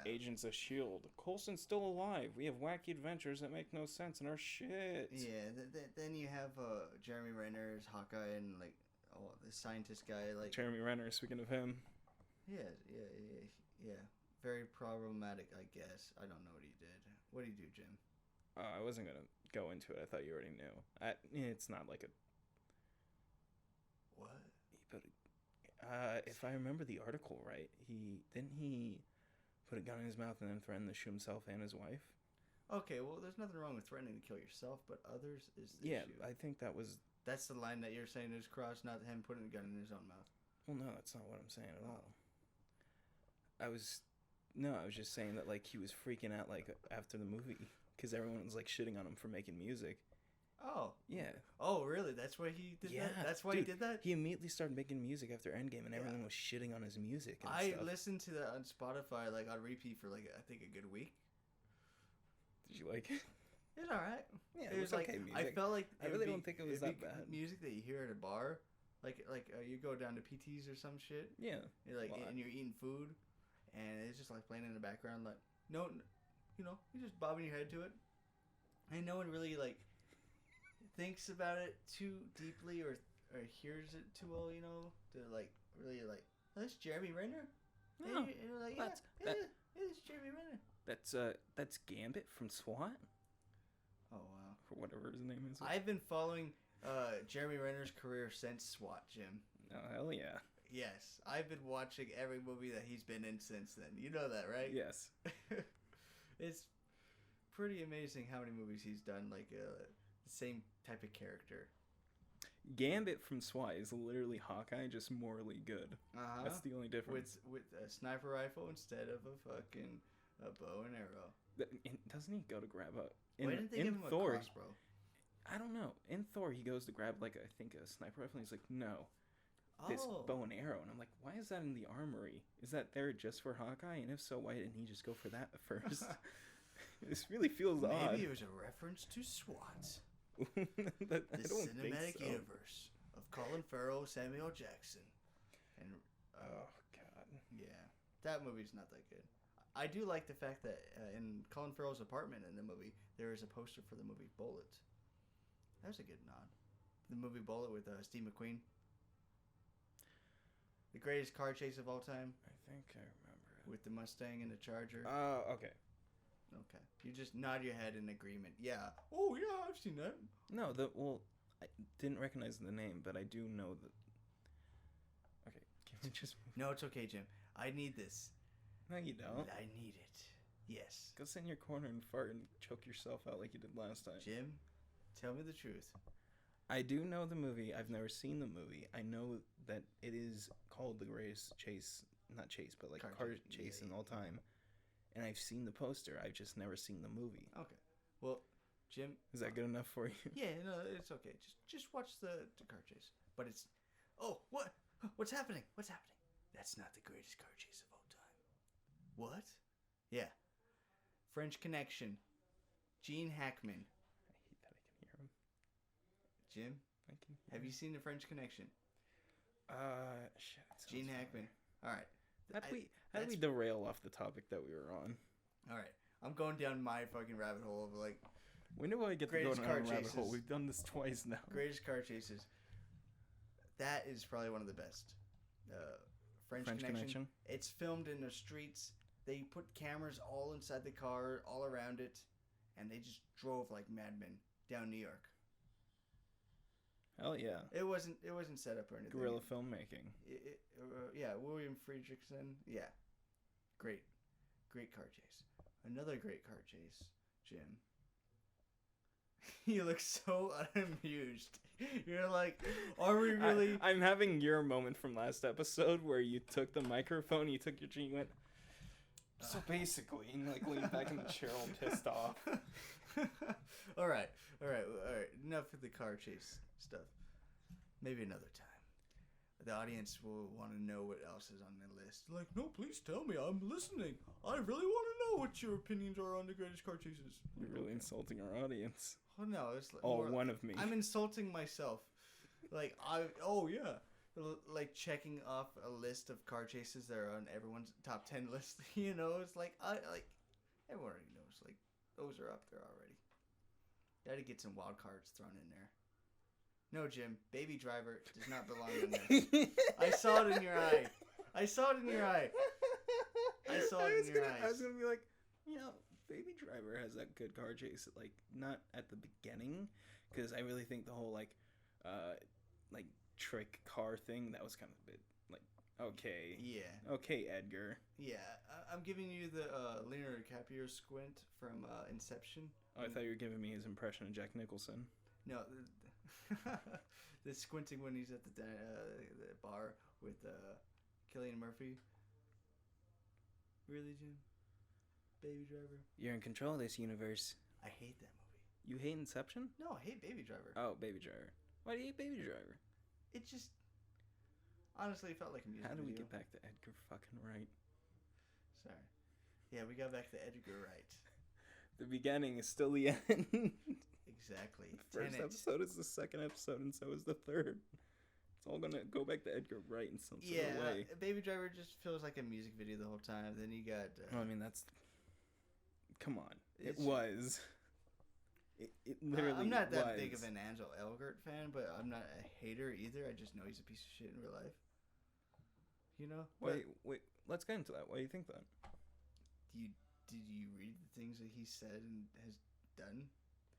Speaker 1: Agents of S.H.I.E.L.D. Coulson's still alive. We have wacky adventures that make no sense in our shit.
Speaker 2: Yeah, then you have Jeremy Renner as Hawkeye and, like, the scientist guy. Like
Speaker 1: Jeremy Renner, speaking of him.
Speaker 2: Yeah. Very problematic, I guess. I don't know what he did. What did he do, Jim?
Speaker 1: I wasn't going to go into it. I thought you already knew. It's not like a...
Speaker 2: What?
Speaker 1: But... if I remember the article right, he put a gun in his mouth and then threatened to shoot himself and his wife.
Speaker 2: Okay, well, there's nothing wrong with threatening to kill yourself, but others is the issue.
Speaker 1: I think that's
Speaker 2: the line that you're saying is crossed, not him putting a gun in his own mouth.
Speaker 1: Well, no, that's not what I'm saying at all. I was just saying that, like, he was freaking out, like, after the movie because everyone was, like, shitting on him for making music.
Speaker 2: Oh.
Speaker 1: Yeah.
Speaker 2: Oh, really? That's why he did that? That's why he did that?
Speaker 1: He immediately started making music after Endgame, and everyone was shitting on his music and stuff.
Speaker 2: Listened to that on Spotify, like, on repeat for, like, I think a good week.
Speaker 1: Did you like it?
Speaker 2: It's alright.
Speaker 1: Yeah, it was like, okay music.
Speaker 2: I felt like...
Speaker 1: I really don't think it was that bad.
Speaker 2: Music that you hear at a bar. Like you go down to PT's or some shit.
Speaker 1: Yeah.
Speaker 2: You're like, and you're eating food, and it's just, like, playing in the background, like, no, you know, you're just bobbing your head to it. And no one really, like... thinks about it too deeply or hears it too well, you know, to like really like, oh, that's Jeremy Renner.
Speaker 1: No,
Speaker 2: and you're like, it's Jeremy Renner.
Speaker 1: That's Gambit from SWAT.
Speaker 2: Oh wow,
Speaker 1: or whatever his name is.
Speaker 2: I've been following Jeremy Renner's career since SWAT, Jim.
Speaker 1: Oh hell yeah.
Speaker 2: Yes, I've been watching every movie that he's been in since then. You know that, right?
Speaker 1: Yes.
Speaker 2: It's pretty amazing how many movies he's done. Like the same type of character.
Speaker 1: Gambit from SWAT is literally Hawkeye, just morally good. That's the only difference.
Speaker 2: With a sniper rifle instead of a fucking bow and arrow.
Speaker 1: Doesn't he go to grab a...
Speaker 2: Why didn't they give him
Speaker 1: Thor,
Speaker 2: a crossbow?
Speaker 1: I don't know. In Thor, he goes to grab, like, I think a sniper rifle, and he's like, no. this bow and arrow, and I'm like, why is that in the armory? Is that there just for Hawkeye? And if so, why didn't he just go for that first? This really feels odd.
Speaker 2: Maybe it was a reference to SWAT. The cinematic universe of Colin Farrell, Samuel Jackson, and
Speaker 1: oh god,
Speaker 2: yeah, that movie's not that good. I do like the fact that in Colin Farrell's apartment in the movie, there is a poster for the movie Bullet. That was a good nod. The movie Bullet with Steve McQueen. The greatest car chase of all time.
Speaker 1: I think I remember it.
Speaker 2: With the Mustang and the Charger.
Speaker 1: Oh, okay.
Speaker 2: Okay. You just nod your head in agreement. Yeah. Oh, yeah, I've seen that.
Speaker 1: No, I didn't recognize the name, but I do know that... Okay, can we just...
Speaker 2: No, it's okay, Jim. I need this.
Speaker 1: No, you don't.
Speaker 2: I need it. Yes.
Speaker 1: Go sit in your corner and fart and choke yourself out like you did last time.
Speaker 2: Jim, tell me the truth.
Speaker 1: I do know the movie. I've never seen the movie. I know that it is called the greatest chase... Not chase, but like car chase in all time. And I've seen the poster. I've just never seen the movie.
Speaker 2: Okay. Well, Jim...
Speaker 1: Is that good enough for you?
Speaker 2: Yeah, no, it's okay. Just watch the car chase. But it's... Oh, what? What's happening? What's happening? That's not the greatest car chase of all time. What? Yeah. French Connection. Gene Hackman.
Speaker 1: I hate that I can hear him.
Speaker 2: Jim? Have you seen the French Connection?
Speaker 1: Shit.
Speaker 2: Gene Hackman. All right.
Speaker 1: How did we derail off the topic that we were on?
Speaker 2: All right. I'm going down my fucking rabbit hole of like...
Speaker 1: When do I get to go down a rabbit hole? We've done this twice now.
Speaker 2: Greatest car chases. That is probably one of the best. French Connection. It's filmed in the streets. They put cameras all inside the car, all around it, and they just drove like madmen down New York.
Speaker 1: Hell yeah.
Speaker 2: It wasn't set up or anything.
Speaker 1: Guerrilla filmmaking.
Speaker 2: Yeah, William Friedrichsen. Yeah. Great car chase. Another great car chase, Jim. You look so unamused. You're like, are we really...
Speaker 1: I'm having your moment from last episode where you took the microphone, you took your drink, you went... So basically, and like leaned back in the chair all pissed off.
Speaker 2: All right. Enough of the car chase stuff. Maybe another time. The audience will want to know what else is on the list. Like, no, please tell me. I'm listening. I really want to know what your opinions are on the greatest car chases.
Speaker 1: You're really insulting our audience.
Speaker 2: Oh no, it's like
Speaker 1: one of me.
Speaker 2: I'm insulting myself. Like like checking off a list of car chases that are on everyone's top 10 list. You know, it's like everyone already knows. Like those are up there already. Gotta get some wild cards thrown in there. No, Jim, Baby Driver does not belong in there. I saw it in your eye. I saw it in your eye. I was
Speaker 1: gonna be like, Baby Driver has that good car chase. Like not at the beginning, because I really think the whole like trick car thing that was kind of a bit like okay.
Speaker 2: Yeah.
Speaker 1: Okay, Edgar.
Speaker 2: Yeah, I'm giving you the Leonardo DiCaprio squint from Inception.
Speaker 1: Oh, I thought you were giving me his impression of Jack Nicholson.
Speaker 2: No, the squinting when he's at the bar with Cillian Murphy. Really, Jim? Baby Driver?
Speaker 1: You're in control of this universe.
Speaker 2: I hate that movie.
Speaker 1: You hate Inception?
Speaker 2: No, I hate Baby Driver.
Speaker 1: Oh, Baby Driver. Why do you hate Baby Driver?
Speaker 2: It just... Honestly, it felt like a music
Speaker 1: video. How do we
Speaker 2: video.
Speaker 1: get back to Edgar fucking Wright?
Speaker 2: Sorry. Yeah, we got back to Edgar Wright.
Speaker 1: The beginning is still the end.
Speaker 2: Exactly.
Speaker 1: The first episode is the second episode, and so is the third. It's all gonna go back to Edgar Wright in some sort of way.
Speaker 2: Baby Driver just feels like a music video the whole time. Then you got...
Speaker 1: I mean, that's... Come on. It was. It literally
Speaker 2: I'm not that big of an Angel Elgort fan, but I'm not a hater either. I just know he's a piece of shit in real life. You know?
Speaker 1: Wait. Let's get into that. Why do you think that?
Speaker 2: Did you read the things that he said and has done?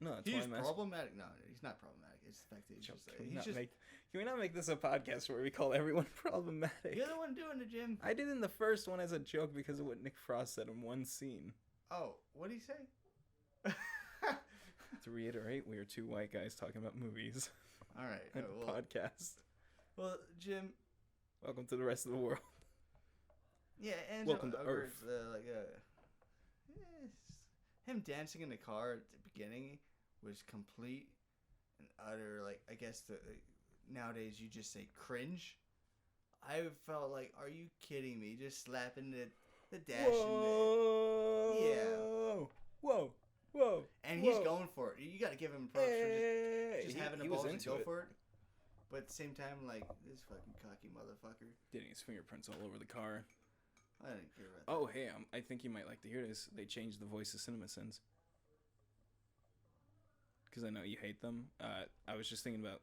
Speaker 1: No, that's
Speaker 2: he's problematic. No, he's not problematic. It's the fact that he's just...
Speaker 1: Can we not make this a podcast where we call everyone problematic?
Speaker 2: You're the one doing it, Jim.
Speaker 1: I did in the first one as a joke because of what Nick Frost said in one scene.
Speaker 2: Oh, what did he say?
Speaker 1: To reiterate, we are two white guys talking about movies.
Speaker 2: All right.
Speaker 1: And a podcast.
Speaker 2: Well, Jim...
Speaker 1: Welcome to the rest of the world.
Speaker 2: Yeah, and...
Speaker 1: Welcome to Earth.
Speaker 2: Him dancing in the car at the beginning was complete and utter, like, I guess nowadays you just say cringe. I felt like, are you kidding me? Just slapping the dash.
Speaker 1: Whoa. Whoa. Whoa.
Speaker 2: And he's going for it. You got to give him props for just having the balls to go for it. But at the same time, like, this fucking cocky motherfucker.
Speaker 1: Getting his fingerprints all over the car.
Speaker 2: I didn't care about that.
Speaker 1: Oh, hey, I think you might like to hear this. They changed the voice of CinemaSins. Because I know you hate them. I was just thinking about...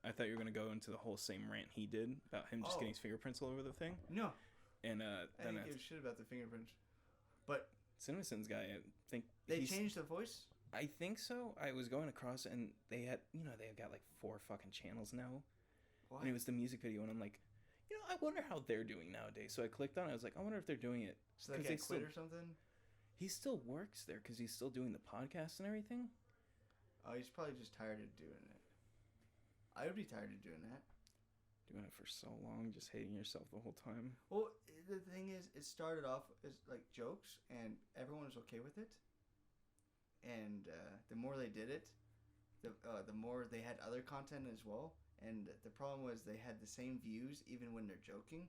Speaker 1: I thought you were going to go into the whole same rant he did about him just getting his fingerprints all over the thing.
Speaker 2: No.
Speaker 1: And
Speaker 2: I didn't give a shit about the fingerprints. But...
Speaker 1: CinemaSins guy, I think...
Speaker 2: They changed the voice?
Speaker 1: I think so. I was going across and they had... they've got like 4 fucking channels now. What? And it was the music video and I'm like... I wonder how they're doing nowadays. So I clicked on it. I was like, I wonder if they're doing it.
Speaker 2: So that guy quit or something?
Speaker 1: He still works there because he's still doing the podcast and everything.
Speaker 2: Oh, he's probably just tired of doing it. I would be tired of doing that.
Speaker 1: Doing it for so long, just hating yourself the whole time.
Speaker 2: Well, the thing is, it started off as like jokes and everyone was okay with it. And the more they did it, the more they had other content as well. And the problem was they had the same views even when they're joking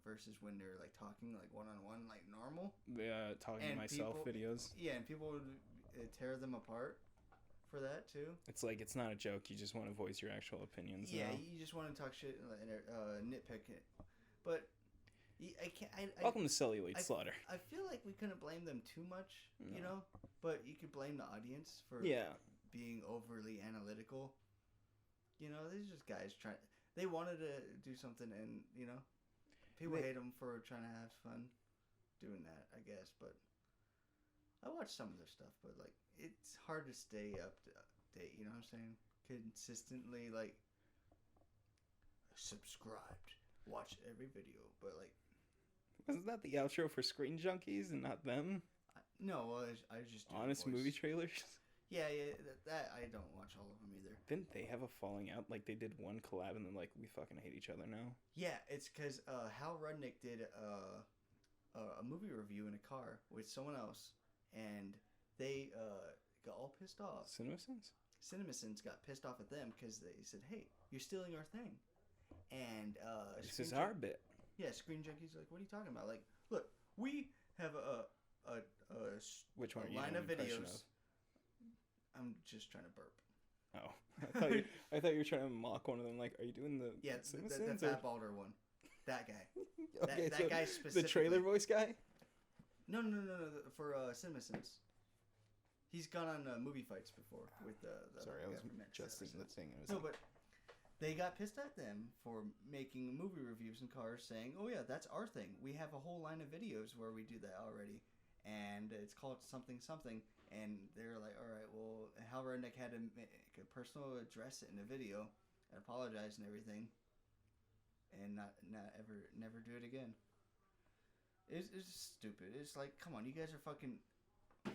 Speaker 2: versus when they're like talking like one-on-one like normal.
Speaker 1: Yeah, talking to myself videos.
Speaker 2: Yeah, and people would tear them apart for that too.
Speaker 1: It's like it's not a joke. You just want to voice your actual opinions.
Speaker 2: Yeah, you just want to talk shit and nitpick it. But I can't.
Speaker 1: Welcome to Celluloid Slaughter.
Speaker 2: I feel like we couldn't blame them too much, but you could blame the audience for being overly analytical. These are just guys trying. They wanted to do something, and people hate them for trying to have fun doing that, I guess. But I watch some of their stuff, but like it's hard to stay up to date. You know what I'm saying? Consistently, like subscribed, watch every video, but like
Speaker 1: wasn't that the outro for Screen Junkies and not them?
Speaker 2: No, well, I just do
Speaker 1: honest movie trailers.
Speaker 2: Yeah, that I don't watch all of them either.
Speaker 1: Didn't they have a falling out? Like, they did one collab and then, like, we fucking hate each other now?
Speaker 2: Yeah, it's because Hal Rudnick did a movie review in a car with someone else, and they got all pissed off.
Speaker 1: CinemaSins?
Speaker 2: CinemaSins got pissed off at them because they said, hey, you're stealing our thing. And
Speaker 1: this is our bit.
Speaker 2: Yeah, Screen Junkies like, what are you talking about? Like, look, we have a
Speaker 1: Which one are you
Speaker 2: line of videos.
Speaker 1: Of?
Speaker 2: I'm just trying to burp.
Speaker 1: Oh, I thought you were trying to mock one of them. Like, are you doing the
Speaker 2: the Fat Balder one? That guy. Okay, that guy specifically.
Speaker 1: The trailer voice guy?
Speaker 2: No. For CinemaSins. He's gone on movie fights before with the.
Speaker 1: Sorry, I was just in the thing.
Speaker 2: But they got pissed at them for making movie reviews in cars, saying, "Oh yeah, that's our thing. We have a whole line of videos where we do that already, and it's called something." And they're like, all right, well, Hal Rudnick had to make a personal address it in a video and apologize and everything, and never do it again. It's just stupid. It's like, come on, you guys are fucking.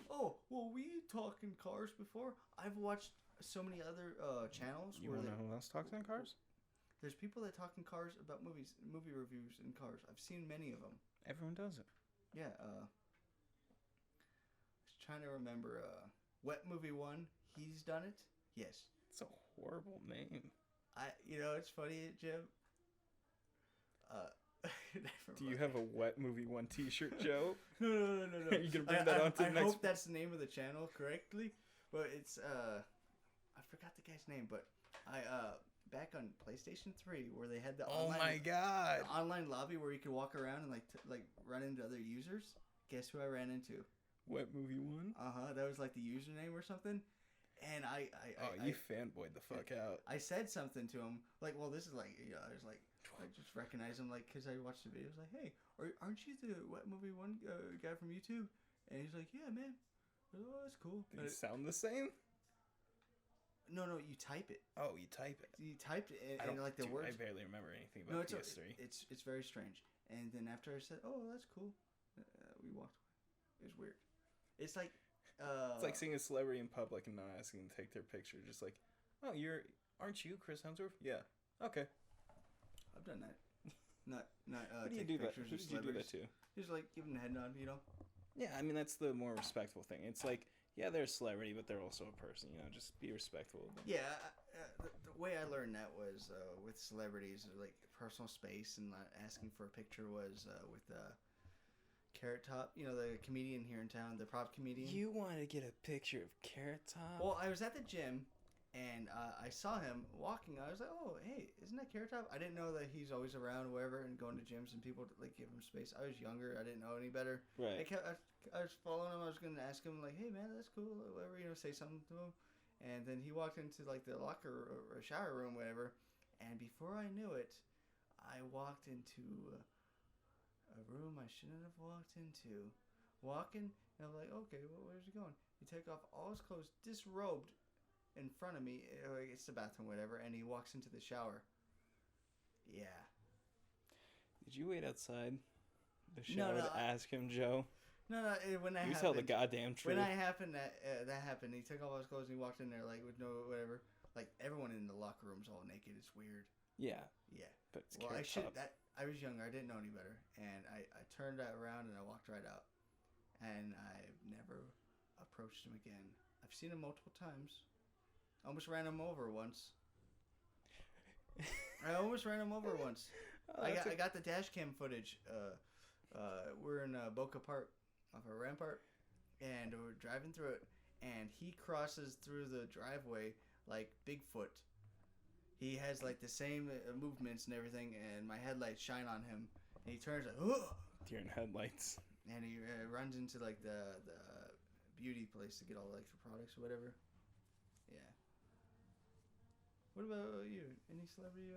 Speaker 2: Oh, well, we talk in cars before. I've watched so many other channels.
Speaker 1: You want to know who else talks in cars?
Speaker 2: There's people that talk in cars about movies, movie reviews in cars. I've seen many of them.
Speaker 1: Everyone does it.
Speaker 2: Yeah. Trying to remember Wet Movie 1. He's done it. Yes.
Speaker 1: It's a horrible name.
Speaker 2: It's funny, Jim.
Speaker 1: Do you have a Wet Movie 1 t-shirt, Joe?
Speaker 2: No.
Speaker 1: Are you gonna bring that on to the next?
Speaker 2: I hope that's the name of the channel correctly, but it's I forgot the guy's name, but back on PlayStation 3 where they had the online lobby where you could walk around and like run into other users. Guess who I ran into?
Speaker 1: Wet Movie 1?
Speaker 2: That was like the username or something. And I
Speaker 1: fanboyed the fuck out.
Speaker 2: I said something to him, like, well, this is like, I was like, I just recognized him, like, because I watched the video. I was like, hey, aren't you the Wet Movie 1 guy from YouTube? And he's like, yeah, man. Oh, that's cool.
Speaker 1: Did it sound the same?
Speaker 2: No, you type it.
Speaker 1: Oh, you type it.
Speaker 2: You typed it, and like the words.
Speaker 1: I barely remember anything about PS3.
Speaker 2: It's very strange. And then after I said, oh, that's cool, we walked away. It was weird. It's like it's
Speaker 1: like seeing a celebrity in public and not asking them to take their picture. Just like, oh, aren't you Chris Hemsworth? Yeah. Okay.
Speaker 2: I've done that. Not
Speaker 1: Who do you do that? Who did you do that to?
Speaker 2: Just like give them a head nod,
Speaker 1: Yeah, I mean that's the more respectful thing. It's like Yeah, they're a celebrity, but they're also a person. You know, just be respectful of them.
Speaker 2: Yeah, the way I learned that was with celebrities, like personal space and not asking for a picture was with Carrot Top. You know, the comedian here in town, the prop comedian.
Speaker 1: You wanted to get a picture of Carrot Top?
Speaker 2: Well, I was at the gym, and I saw him walking. I was like, oh, hey, isn't that Carrot Top? I didn't know that he's always around, wherever, and going to gyms, and people like give him space. I was younger. I didn't know any better.
Speaker 1: Right.
Speaker 2: I was following him. I was going to ask him, like, hey, man, that's cool, whatever, you know, say something to him. And then he walked into, like, the locker or shower room, whatever. And before I knew it, I walked into a room I shouldn't have walked into. Walking, and I'm like, okay, well, where's he going? He took off all his clothes, disrobed in front of me. It's the bathroom, whatever. And he walks into the shower. Yeah.
Speaker 1: Did you wait outside the shower to ask him, Joe?
Speaker 2: No, when that happened.
Speaker 1: You tell the goddamn truth.
Speaker 2: When that happened, that happened. He took off his clothes and he walked in there like with no whatever. Like everyone in the locker room's all naked. It's weird.
Speaker 1: Yeah.
Speaker 2: Yeah.
Speaker 1: But it's
Speaker 2: well, I was younger. I didn't know any better, and I turned that around and I walked right out, and I've never approached him again. I've seen him multiple times. I almost ran him over once. I got the dash cam footage. We're in Boca Park off of Rampart, and we're driving through it, and he crosses through the driveway like Bigfoot. He has like the same movements and everything, and my headlights shine on him, and he turns like, ugh!
Speaker 1: Deer in headlights.
Speaker 2: And he runs into like the beauty place to get all like the products or whatever. Yeah. What about you? Any celebrity?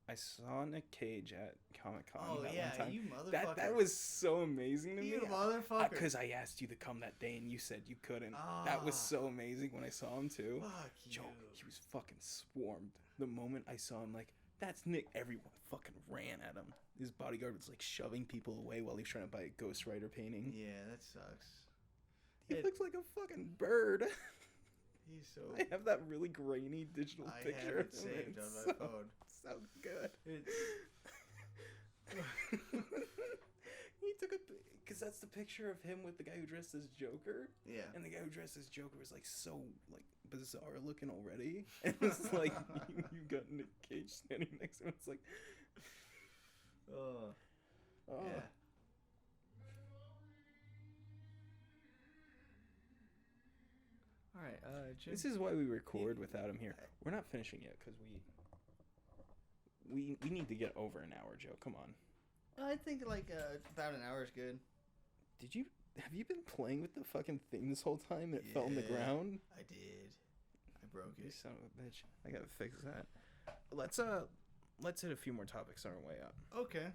Speaker 1: I saw Nick Cage at Comic-Con
Speaker 2: one time. You motherfucker.
Speaker 1: That was so amazing to me.
Speaker 2: You motherfucker.
Speaker 1: Because I asked you to come that day and you said you couldn't. That was so amazing when I saw him too.
Speaker 2: Fuck you.
Speaker 1: Joe, he was fucking swarmed. The moment I saw him, like, that's Nick. Everyone fucking ran at him. His bodyguard was like shoving people away while he was trying to buy a Ghost Rider painting.
Speaker 2: Yeah, that sucks.
Speaker 1: He looks like a fucking bird.
Speaker 2: He's so...
Speaker 1: I have that really grainy digital picture.
Speaker 2: I have it saved on my phone.
Speaker 1: So good. He took a... Because that's the picture of him with the guy who dressed as Joker.
Speaker 2: Yeah.
Speaker 1: And the guy who dressed as Joker was like so like bizarre looking already. And it's like you got Nick Cage standing next to him. It's like...
Speaker 2: Yeah. All right, Jim.
Speaker 1: This is why we record without him here. We're not finishing yet because we need to get over an hour, Joe. Come on.
Speaker 2: I think like about an hour is good.
Speaker 1: Have you been playing with the fucking thing this whole time? It fell on the ground.
Speaker 2: I did. I broke it.
Speaker 1: You son of a bitch. I gotta fix that. Let's hit a few more topics on our way up.
Speaker 2: Okay.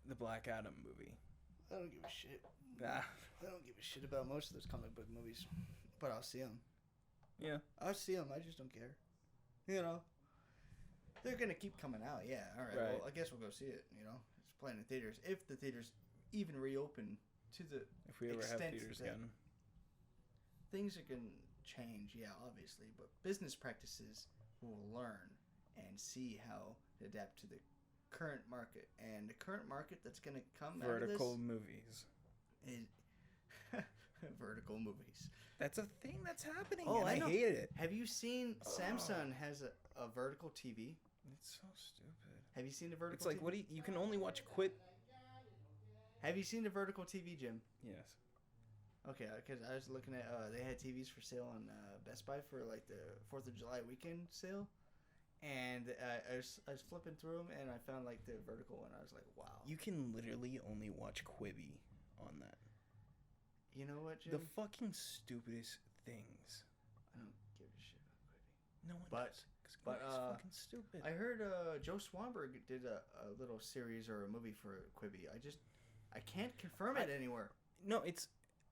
Speaker 1: The Black Adam movie.
Speaker 2: I don't give a shit.
Speaker 1: Nah.
Speaker 2: I don't give a shit about most of those comic book movies, but I'll see them.
Speaker 1: Yeah.
Speaker 2: I'll see them. I just don't care. You know. They're gonna keep coming out. Yeah. All right. Well, I guess we'll go see it. You know, it's playing in theaters. If the theaters even reopen to the
Speaker 1: if we ever have theaters again,
Speaker 2: things are gonna change. Yeah, obviously, but business practices will learn and see how to adapt to the current market, and the current market that's gonna come
Speaker 1: vertical
Speaker 2: out of this
Speaker 1: movies.
Speaker 2: Is vertical movies.
Speaker 1: That's a thing that's happening.
Speaker 2: Oh,
Speaker 1: and I hate it.
Speaker 2: Have you seen Samsung has a vertical TV?
Speaker 1: It's so stupid.
Speaker 2: Have you seen the vertical?
Speaker 1: It's like
Speaker 2: TV?
Speaker 1: you can only watch quit.
Speaker 2: Have you seen the vertical TV, Jim?
Speaker 1: Yes.
Speaker 2: Okay, because I was looking at they had TVs for sale on Best Buy for like the 4th of July weekend sale, and I was flipping through them and I found like the vertical one. I was like, wow.
Speaker 1: You can literally only watch Quibi on that.
Speaker 2: You know what, Jim?
Speaker 1: The fucking stupidest things.
Speaker 2: I don't give a shit about Quibi.
Speaker 1: No one does. But it's fucking stupid.
Speaker 2: I heard Joe Swanberg did a little series or a movie for Quibi. I can't confirm it anywhere.
Speaker 1: No,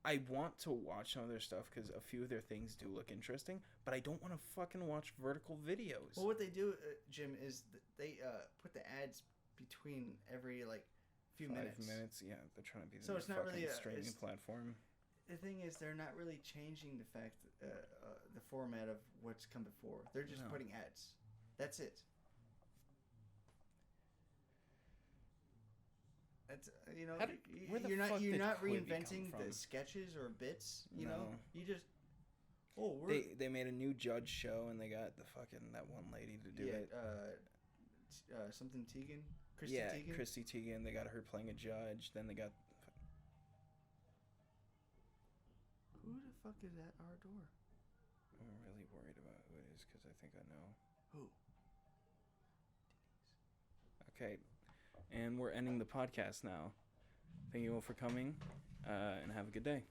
Speaker 1: I want to watch some of their stuff because a few of their things do look interesting, but I don't want to fucking watch vertical videos.
Speaker 2: Well, what they do, Jim, is they put the ads between every like few
Speaker 1: 5
Speaker 2: minutes.
Speaker 1: minutes, yeah. They're trying to be
Speaker 2: so it's not really a
Speaker 1: streaming platform.
Speaker 2: The thing is, they're not really changing the fact, the format of what's come before. They're just putting ads. That's it. That's, you're not reinventing the sketches or bits. You know, you just.
Speaker 1: They made a new judge show and they got that one lady to do it.
Speaker 2: Something Teigen. Teigen?
Speaker 1: Chrissy Teigen. They got her playing a judge. Then they got.
Speaker 2: Who the fuck is at our door?
Speaker 1: I'm really worried about who it is because I think I know.
Speaker 2: Who?
Speaker 1: Okay, and we're ending the podcast now. Thank you all for coming, and have a good day.